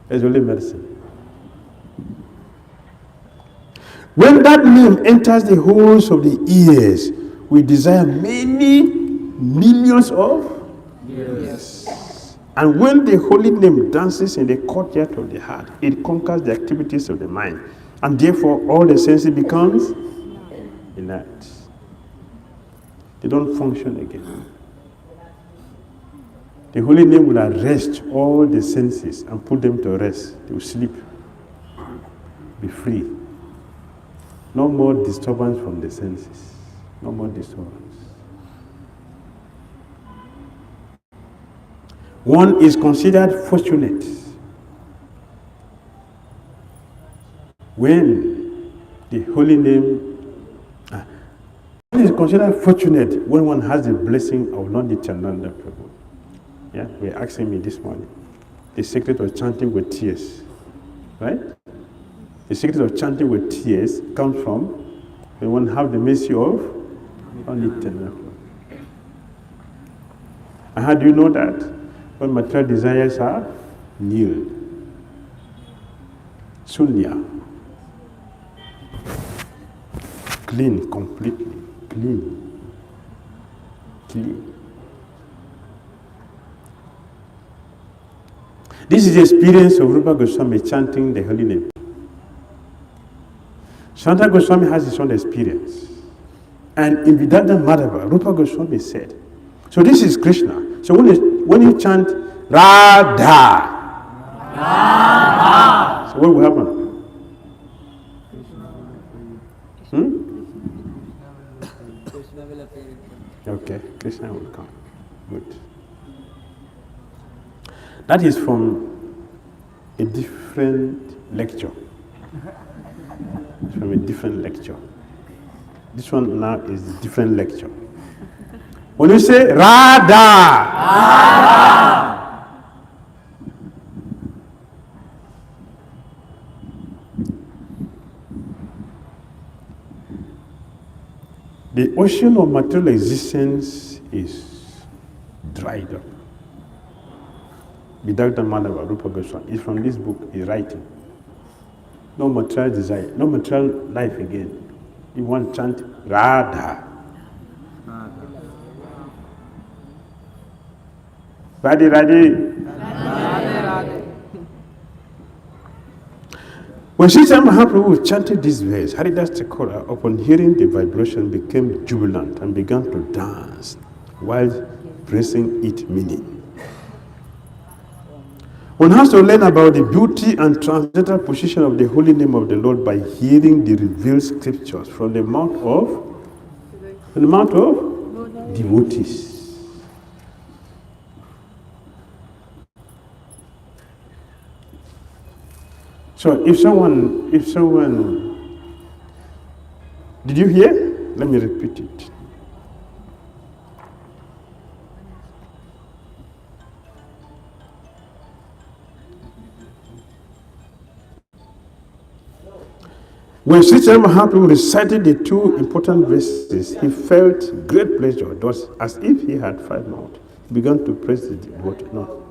There's only medicine. When that name enters the holes of the ears, we desire many millions of years. And when the holy name dances in the courtyard of the heart, it conquers the activities of the mind. And therefore, all the senses becomes inert. They don't function again. The holy name will arrest all the senses and put them to rest. They will sleep. Be free. No more disturbance from the senses. No more disturbance. One is considered fortunate when the holy name. One is considered fortunate when one has the blessing of Lord Nityananda Prabhu. Yeah, they were asking me this morning. The secret of chanting with tears, right? The secret of chanting with tears comes from when one has the mercy of Lord Nityananda Prabhu. And how do you know that? When material desires are nil, sunya, clean completely. Clean. This is the experience of Rupa Goswami chanting the holy name. Santa Goswami has his own experience. And in Vedanta Madhava, Rupa Goswami said, so this is Krishna. So when you chant Radha, so what will happen? Okay, Krishna will come. Good. That is from a different lecture. It's from a different lecture. This one now is a different lecture. When you say Radha, the ocean of material existence is dried up. Without the man of Rupa Goswami. It's from this book he's writing. No material desire, no material life again. You want to chant Radha. Radhe Radhe. When Chaitanya Mahaprabhu chanted this verse, Haridas Thakur, upon hearing the vibration, became jubilant and began to dance while praising its meaning. One has to learn about the beauty and transcendental position of the holy name of the Lord by hearing the revealed scriptures from the mouth of devotees. So if someone, did you hear? Let me repeat it. When Sri Chaitanya Mahaprabhu recited the two important verses, he felt great pleasure. It was as if he had 5 mouths. He began to praise the devotee. No.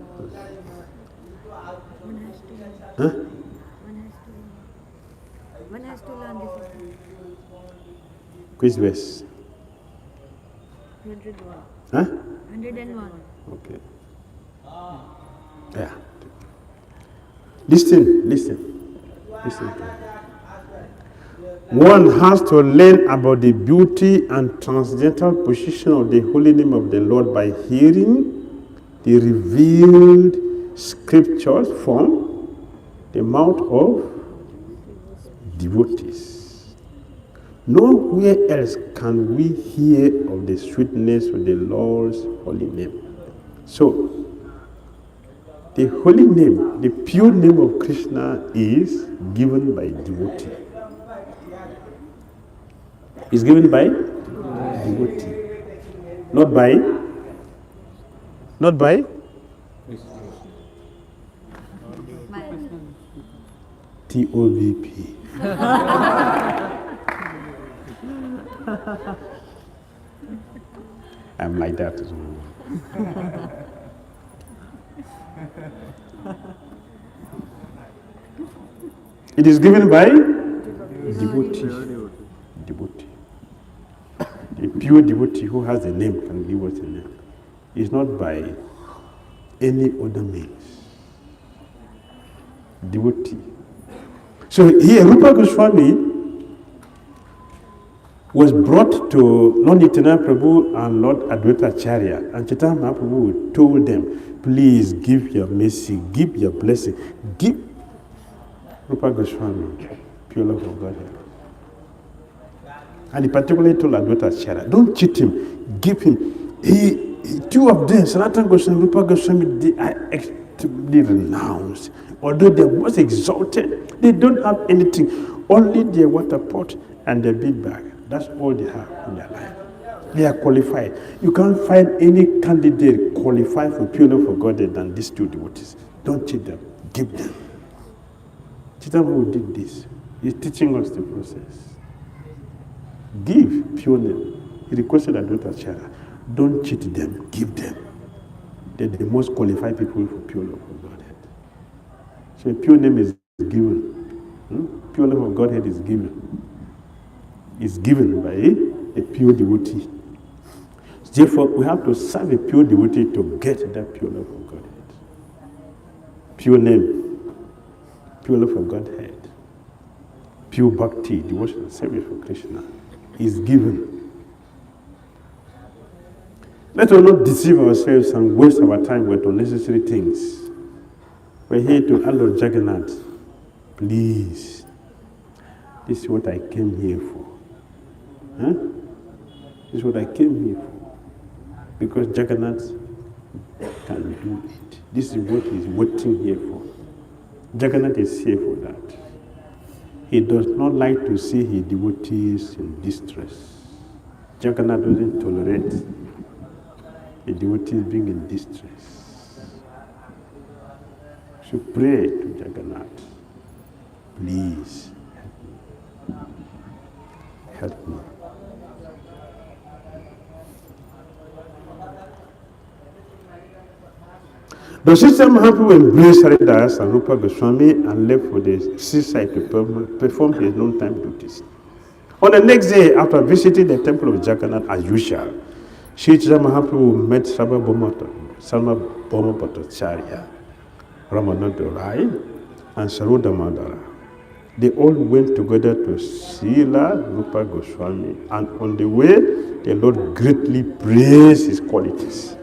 Huh? One has to learn this. Which verse? 101. Huh? 101. Okay. Yeah. Listen. One has to learn about the beauty and transcendental position of the holy name of the Lord by hearing the revealed scriptures from the mouth of devotees. Nowhere else can we hear of the sweetness of the Lord's holy name. So, the holy name, the pure name of Krishna is given by devotee. Is given by devotee. Not by TOVP. I'm like that as well. It is given by devotee. A pure devotee who has a name can give us a name. It's not by any other means. Devotee. So here, Rupa Goswami was brought to Lord Nityananda Prabhu and Lord Advaita Acharya, and Chaitanya Mahaprabhu told them, please give your mercy, give your blessing, give Rupa Goswami pure love of Godhead. And he particularly told Advaita Acharya, don't cheat him, give him. Two of them, Sanatana Goswami, Rupa Goswami, they are extremely renounced. Although they are most exalted, they don't have anything, only their water pot and their bead bag. That's all they have in their life. They are qualified. You can't find any candidate qualified for pure love for Godhead than these two devotees. Don't cheat them, give them. Chaitanya who did this, he's teaching us the process. Give pure name. He requested Advaita Acharya, don't cheat them, give them. They're the most qualified people for pure love of Godhead. So a pure name is given. Pure love of Godhead is given. It's given by a pure devotee. Therefore, we have to serve a pure devotee to get that pure love of Godhead. Pure name, pure love of Godhead, pure bhakti, devotion and service for Krishna is given. Let us not deceive ourselves and waste our time with unnecessary things. We're here to ask Lord Jagannath, please, this is what I came here for. Huh? This is what I came here for. Because Jagannath can do it. This is what he's waiting here for. Jagannath is here for that. He does not like to see his devotees in distress. Jagannath doesn't tolerate the devotees being in distress. So pray to Jagannath, please help me. The sister Mahaprabhu embraced Haridas and Rupa Goswami and left for the seaside to perform his noontime duties. On the next day, after visiting the temple of Jagannath as usual, Sri Chaitanya Mahaprabhu met Sarvabhauma Bhattacharya, Ramananda Rai, and Saru Damodara. They all went together to Srila Rupa Goswami, and on the way, the Lord greatly praised his qualities.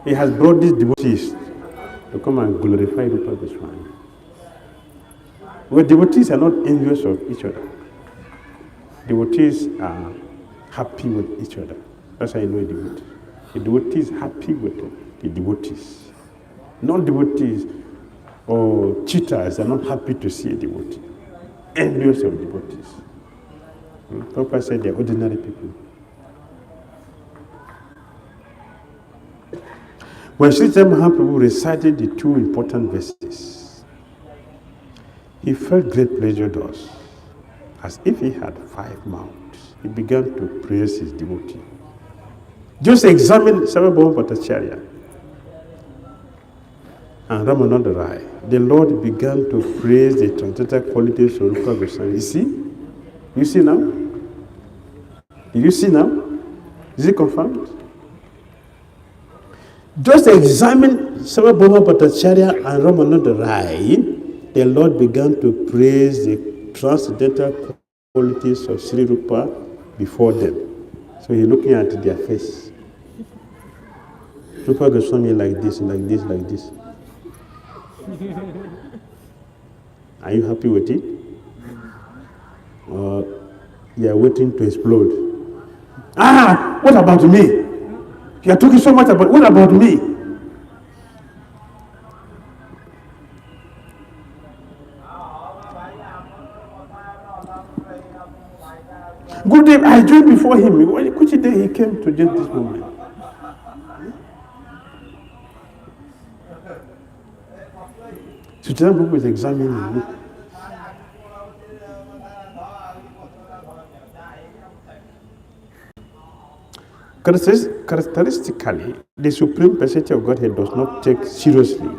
He has brought these devotees to come and glorify Rupa Goswami. Well, devotees are not envious of each other. Devotees are happy with each other. That's how you know a devotee. A devotee is happy with the devotees. Non-devotees or cheaters are not happy to see a devotee. Envious of devotees. Prabhupada said they're ordinary people. When Sri Chaitanya Mahaprabhu recited the two important verses, he felt great pleasure thus, as if he had 5 mouths. He began to praise his devotee. Just examine Sarvabhauma Bhattacharya and Ramananda Rai. The Lord began to praise the transcendental qualities of Rupa Goswami. You see? You see now? Do you see now? Is it confirmed? Just examine Sarvabhauma Bhattacharya and Ramananda Rai. The Lord began to praise the transcendental qualities of Sri Rupa before them. So he's looking at their face. Rupa Goswami like this, like this, like this. Are you happy with it? Or you are waiting to explode? Ah, what about me? You are talking so much about, what about me? Gurudev, I joined before him. Which day he came to just this moment? So Chaitanya Prabhu is examining him. Characteristically, the Supreme Personality of Godhead does not take seriously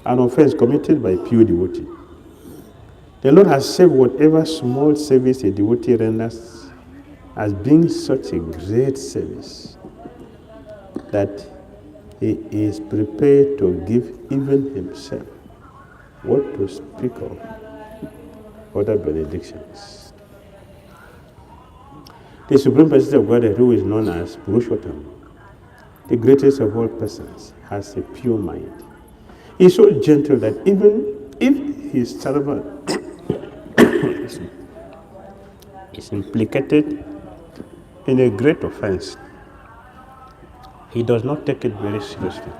an offense committed by a pure devotee. The Lord has saved whatever small service a devotee renders as being such a great service that he is prepared to give even himself. What to speak of other benedictions. The Supreme Personality of Godhead, who is known as Purushottam, the greatest of all persons, has a pure mind. He is so gentle that even if his servant is implicated in a great offense, he does not take it very seriously.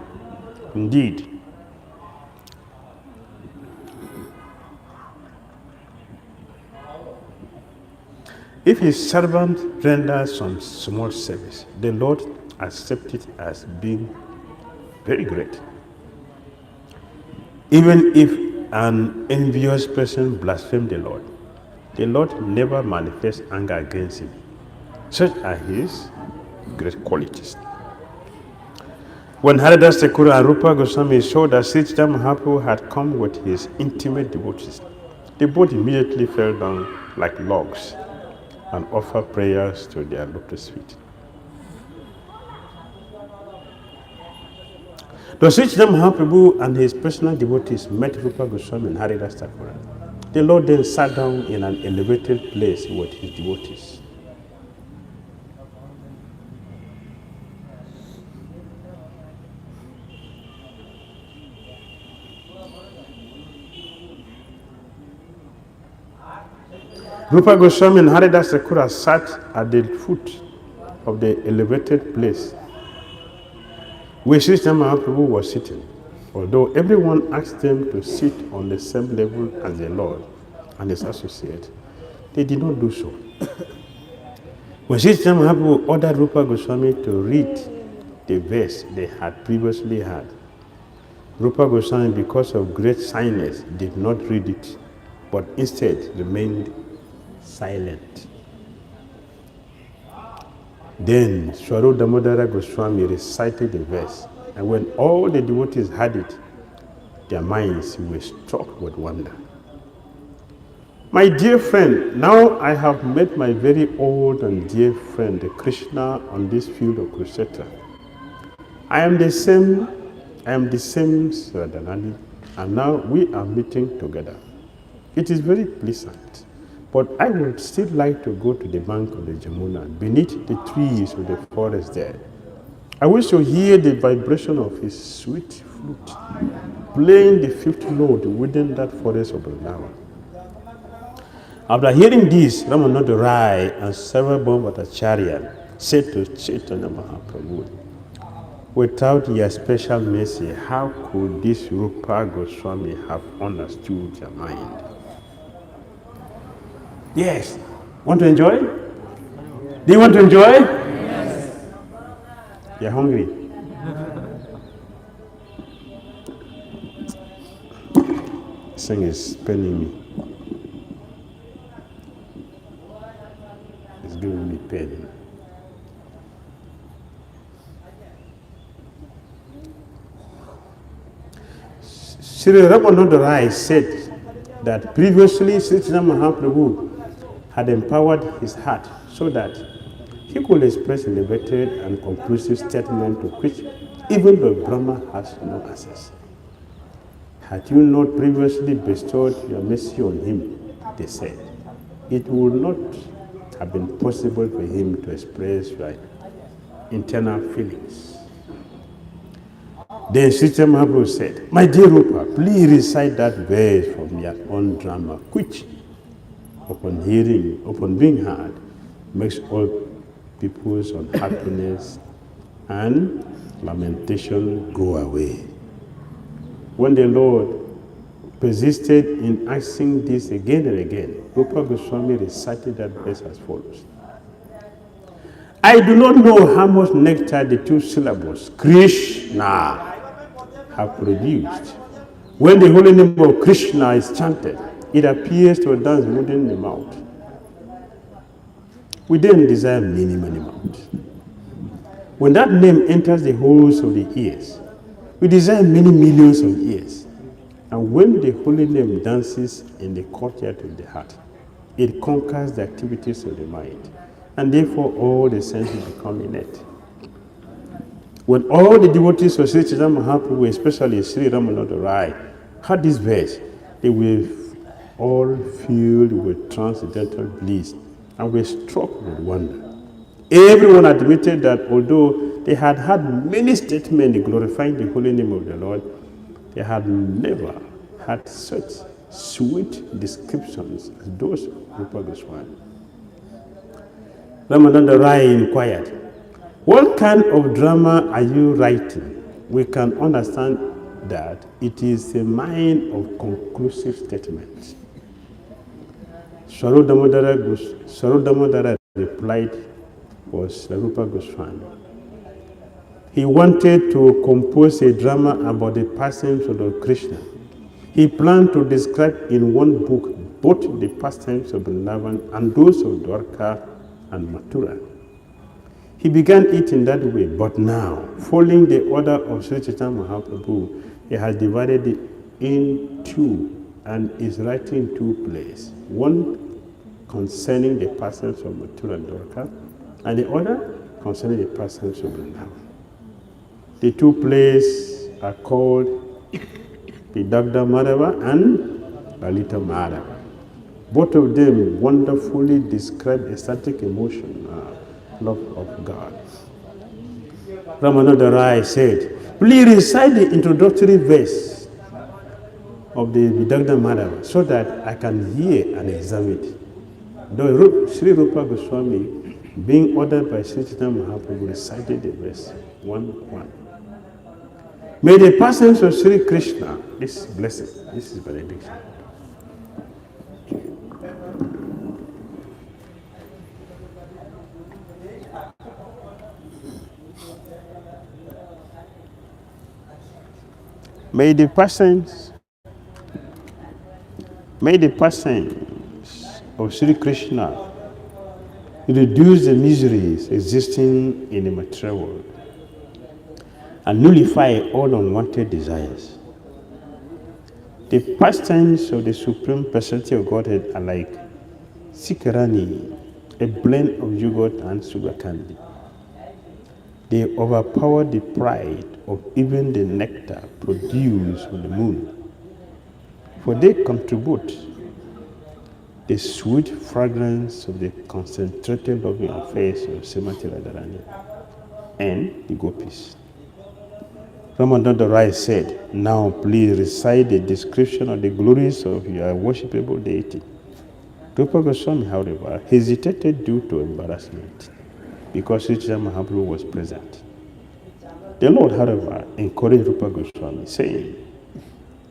Indeed, if his servant renders some small service, the Lord accepts it as being very great. Even if an envious person blasphemes the Lord never manifests anger against him. Such are his great qualities. When Haridas Thakur and Rupa Goswami saw that Sri Chaitanya Mahaprabhu had come with his intimate devotees, they both immediately fell down like logs and offer prayers to their lotus feet. The Sri Chaitanya Mahaprabhu and his personal devotees met Rupa Goswami and Haridas Thakur. The Lord then sat down in an elevated place with his devotees. Rupa Goswami and Haridas Thakur sat at the foot of the elevated place where Sri Chaitanya Mahaprabhu was sitting, although everyone asked them to sit on the same level as the Lord and his associates, they did not do so. When Sri Chaitanya Mahaprabhu ordered Rupa Goswami to read the verse they had previously had, Rupa Goswami, because of great shyness, did not read it, but instead remained silent. Then Swarup Damodara Goswami recited the verse, and when all the devotees heard it, their minds were struck with wonder. My dear friend, now I have met my very old and dear friend, Krishna, on this field of Kurukshetra. I am the same Radharani, and now we are meeting together. It is very pleasant, but I would still like to go to the bank of the Jamuna, beneath the trees of the forest there. I wish to hear the vibration of his sweet flute, playing the fifth note within that forest of Vrindavan. After hearing this, Ramananda Rai and several Bhattacharya said to Chaitanya Mahaprabhu, without your special mercy, how could this Rupa Goswami have understood your mind? Yes. Want to enjoy? Do you want to enjoy? Yes. You're hungry? This thing is paining me. It's giving me pain. Sri Ramananda Rai said that previously Sri Chaitanya Mahaprabhu had empowered his heart so that he could express elevated and conclusive statement to which even the Brahma has no access. Had you not previously bestowed your mercy on him, they said, it would not have been possible for him to express your internal feelings. Then Sri Chaitanya Mahaprabhu said, my dear Rupa, please recite that verse from your own drama, which, upon being heard, makes all people's unhappiness and lamentation go away. When the Lord persisted in asking this again and again, Rupa Goswami recited that verse as follows. I do not know how much nectar the two syllables, Krishna, have produced. When the holy name of Krishna is chanted, it appears to dance within the mouth. We then desire many, many mouths. When that name enters the holes of the ears, we desire many millions of ears. And when the holy name dances in the courtyard of the heart, it conquers the activities of the mind, and therefore all the senses become inert. When all the devotees of Sri Chaitanya Mahaprabhu, especially Sri Ramananda Rai, heard this verse, they were all filled with transcendental bliss and were struck with wonder. Everyone admitted that although they had had many statements glorifying the holy name of the Lord, they had never had such sweet descriptions as those of Rupa Goswami. Ramananda Rai inquired, what kind of drama are you writing? We can understand that it is a mind of conclusive statements. Swarup Damodara replied was Rupa Goswami. He wanted to compose a drama about the pastimes of Lord Krishna. He planned to describe in one book both the pastimes of Vrindavan and those of Dwarka and Mathura. He began it in that way, but now, following the order of Sri Chaitanya Mahaprabhu, he has divided it in two and is writing two plays. One concerning the pastimes of Mathura and Dwarka, and the other concerning the pastimes of Vrindavan. The two plays are called Vidagdha Madhava and Lalita Madhava. Both of them wonderfully describe ecstatic emotion, love of God. Ramananda Rai said, please recite the introductory verse of the Vidagdha Madhava so that I can hear and examine it. Though Sri Rupa Goswami, being ordered by Sri Chaitanya Mahaprabhu, recited the verse 1:1. May the presence of Sri Krishna, this blessing, this is benediction. May the persons of Sri Krishna reduce the miseries existing in the material world and nullify all unwanted desires. The pastimes of the Supreme Personality of Godhead are like Sikarani, a blend of yogurt and sugar candy. They overpower the pride of even the nectar produced from the moon, for they contribute the sweet fragrance of the concentrated loving affairs of Srimati Radharani and the gopis. Damodara said, now please recite the description of the glories of your worshipable deity. Rupa Goswami, however, hesitated due to embarrassment because Sri Chaitanya Mahaprabhu was present. The Lord, however, encouraged Rupa Goswami, saying,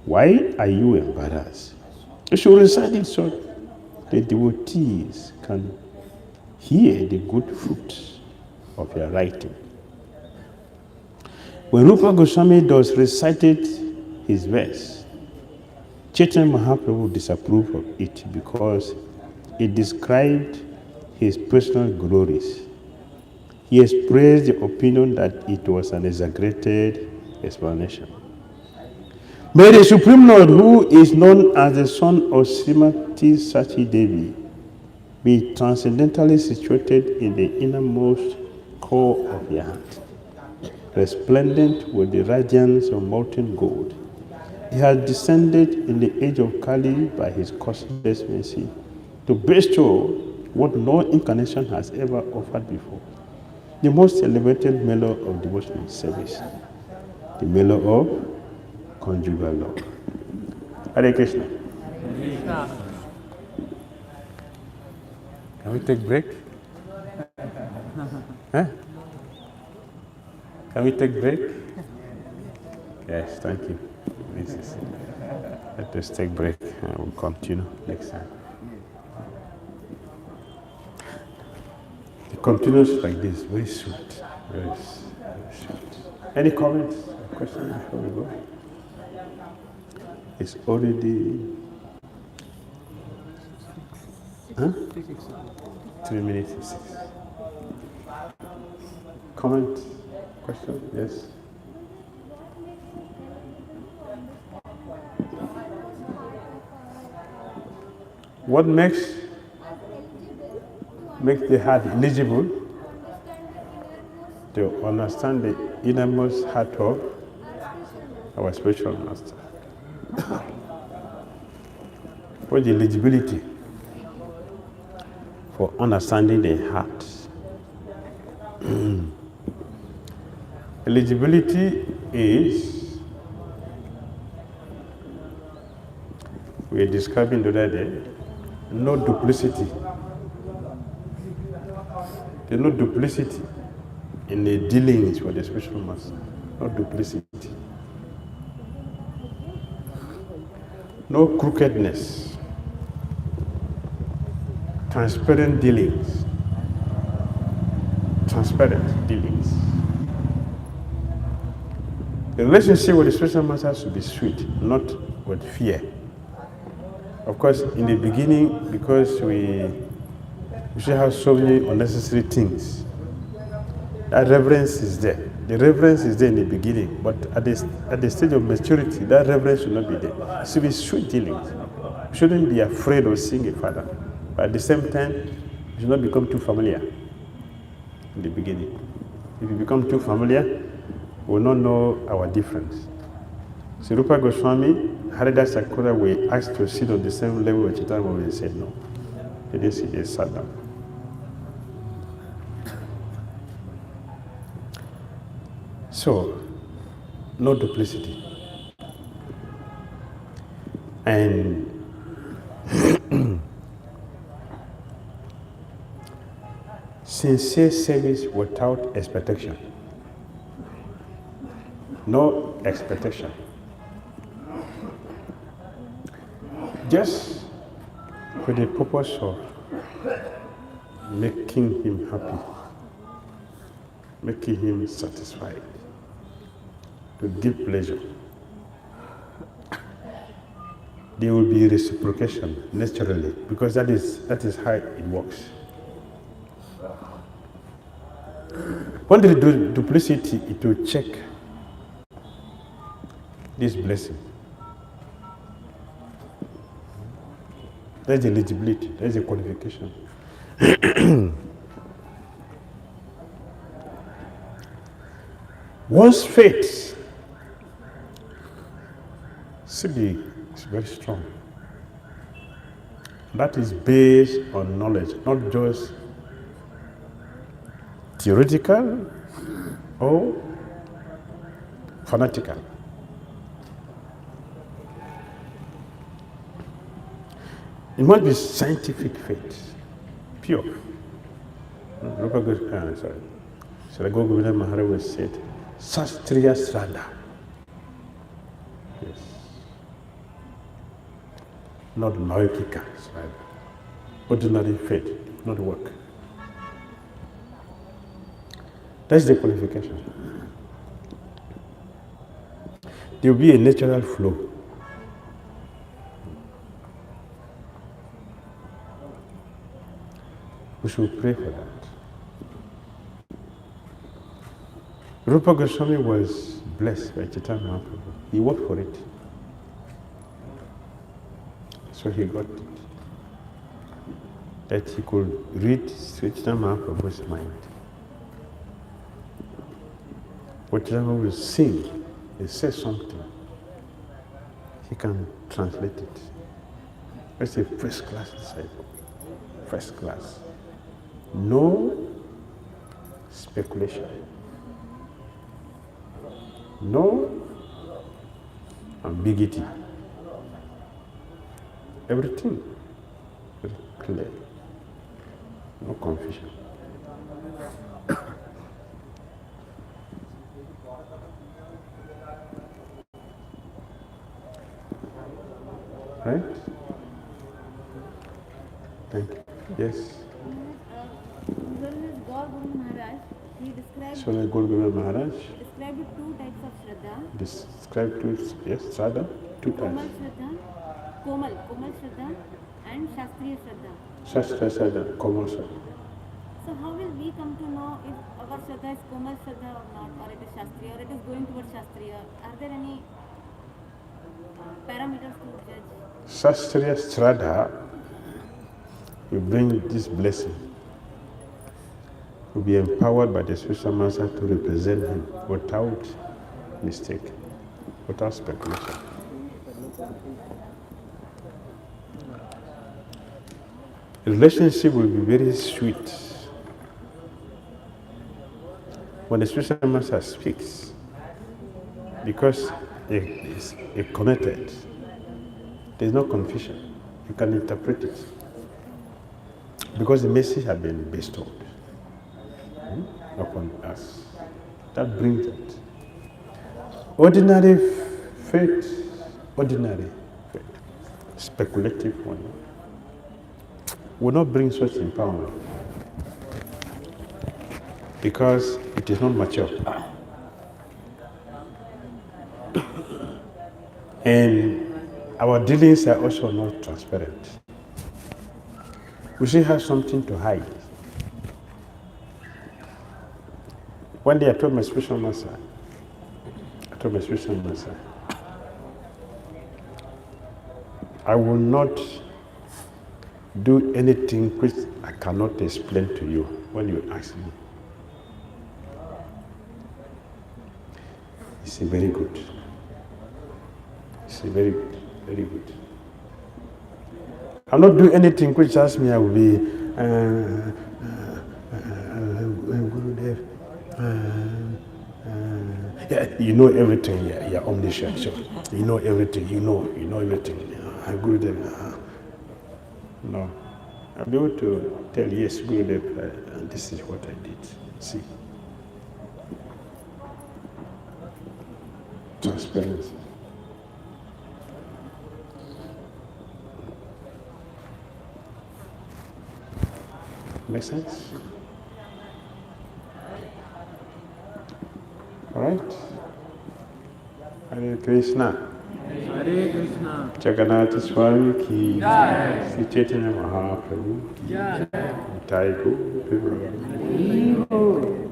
why are you embarrassed? You should recite it so the devotees can hear the good fruits of your writing. When Rupa Goswami thus recited his verse, Chaitanya Mahaprabhu disapproved of it because it described his personal glories. He expressed the opinion that it was an exaggerated explanation. May the Supreme Lord, who is known as the son of Srimati Sati Devi, be transcendently situated in the innermost core of your heart, resplendent with the radiance of molten gold. He has descended in the age of Kali by his causeless mercy to bestow what no incarnation has ever offered before, the most elevated mellow of devotional service, the mellow of conjugal love. Hare Krishna. Can we take break? Huh? Can we take break? Yes, thank you. Let us take break and we'll continue next time. It continues like this, very sweet, very sweet. Any comments, questions before we go? It's already 3 minutes to 6. Comment, question, yes? What makes the heart eligible to understand the innermost heart of our spiritual master? What's the eligibility for understanding the heart? Eligibility is, we were describing the other day, no duplicity. There's no duplicity in the dealings with the spiritual master. No duplicity. No crookedness. Transparent dealings. Transparent dealings. The relationship with the spiritual master should be sweet, not with fear. Of course, in the beginning, because we should have so many unnecessary things, that reverence is there. The reverence is there in the beginning, but at the stage of maturity, that reverence should not be there. It should be sweet dealings. You shouldn't be afraid of seeing a father, but at the same time, you should not become too familiar in the beginning. If you become too familiar, we will not know our difference. So Rupa Goswami, Haridas Thakur were asked to sit on the same level with Chaitanya Mahaprabhu, and said no. They didn't sit, they sat down. So, no duplicity. And sincere service without expectation. No expectation. Just for the purpose of making him happy, making him satisfied, to give pleasure. there will be reciprocation naturally, because that is how it works. When they do duplicity, it will check this blessing. There's eligibility, there's a qualification. One's faith should be very strong. That is based on knowledge, not just theoretical or fanatical. It must be scientific faith, pure. Rupa Gosvami Maharaj said, Sastriya Sraddha. Yes. Not Laukika Sraddha. Ordinary faith, not work. That's the qualification. There will be a natural flow. We should pray for that. Rupa Goswami was blessed by Chaitanya Mahaprabhu. He worked for it. So he got it. That he could read Chaitanya Mahaprabhu's mind. What Chaitanya will sing, he says something. He can translate it. That's a first class disciple. First class. No speculation. No ambiguity. Everything very clear. No confusion. Right? Thank you. Yes. Guru Maharaj, he described Swami Guru Maharaj described two types of Shraddha. described two, yes, Shraddha, two Komal types. Shraddha, Komal Shraddha and Shastriya Shraddha. Shastra Shraddha, Komal Shraddha. So how will we come to know if our Shraddha is Komal Shraddha or not, or it is Shastriya, or it is going towards Shastriya? Are there any parameters to judge? Shastriya Shraddha will bring this blessing. Will be empowered by the spiritual master to represent him without mistake, without speculation. The relationship will be very sweet. When the spiritual master speaks, because it is connected, there is no confusion. You can interpret it. Because the message has been bestowed upon us. That brings it. Ordinary faith, speculative one, will not bring such empowerment because it is not mature. And our dealings are also not transparent. We still have something to hide. One day I told my spiritual master, I will not do anything which I cannot explain to you when you ask me. He said, very good. He said, very good, very good. I'll not do anything which asks me. I will be Gurudev. Yeah, you know everything. Yeah, you're omniscient. So you know everything. You know everything. Gurudev. No, I'll be able to tell yes, Gurudev. This is what I did. See, transparency. Make sense? All right? Hare Krishna. Hare Krishna. Jagannath Swami ki, Sri Caitanya Mahaprabhu ki, Nitai Gaur Premanande.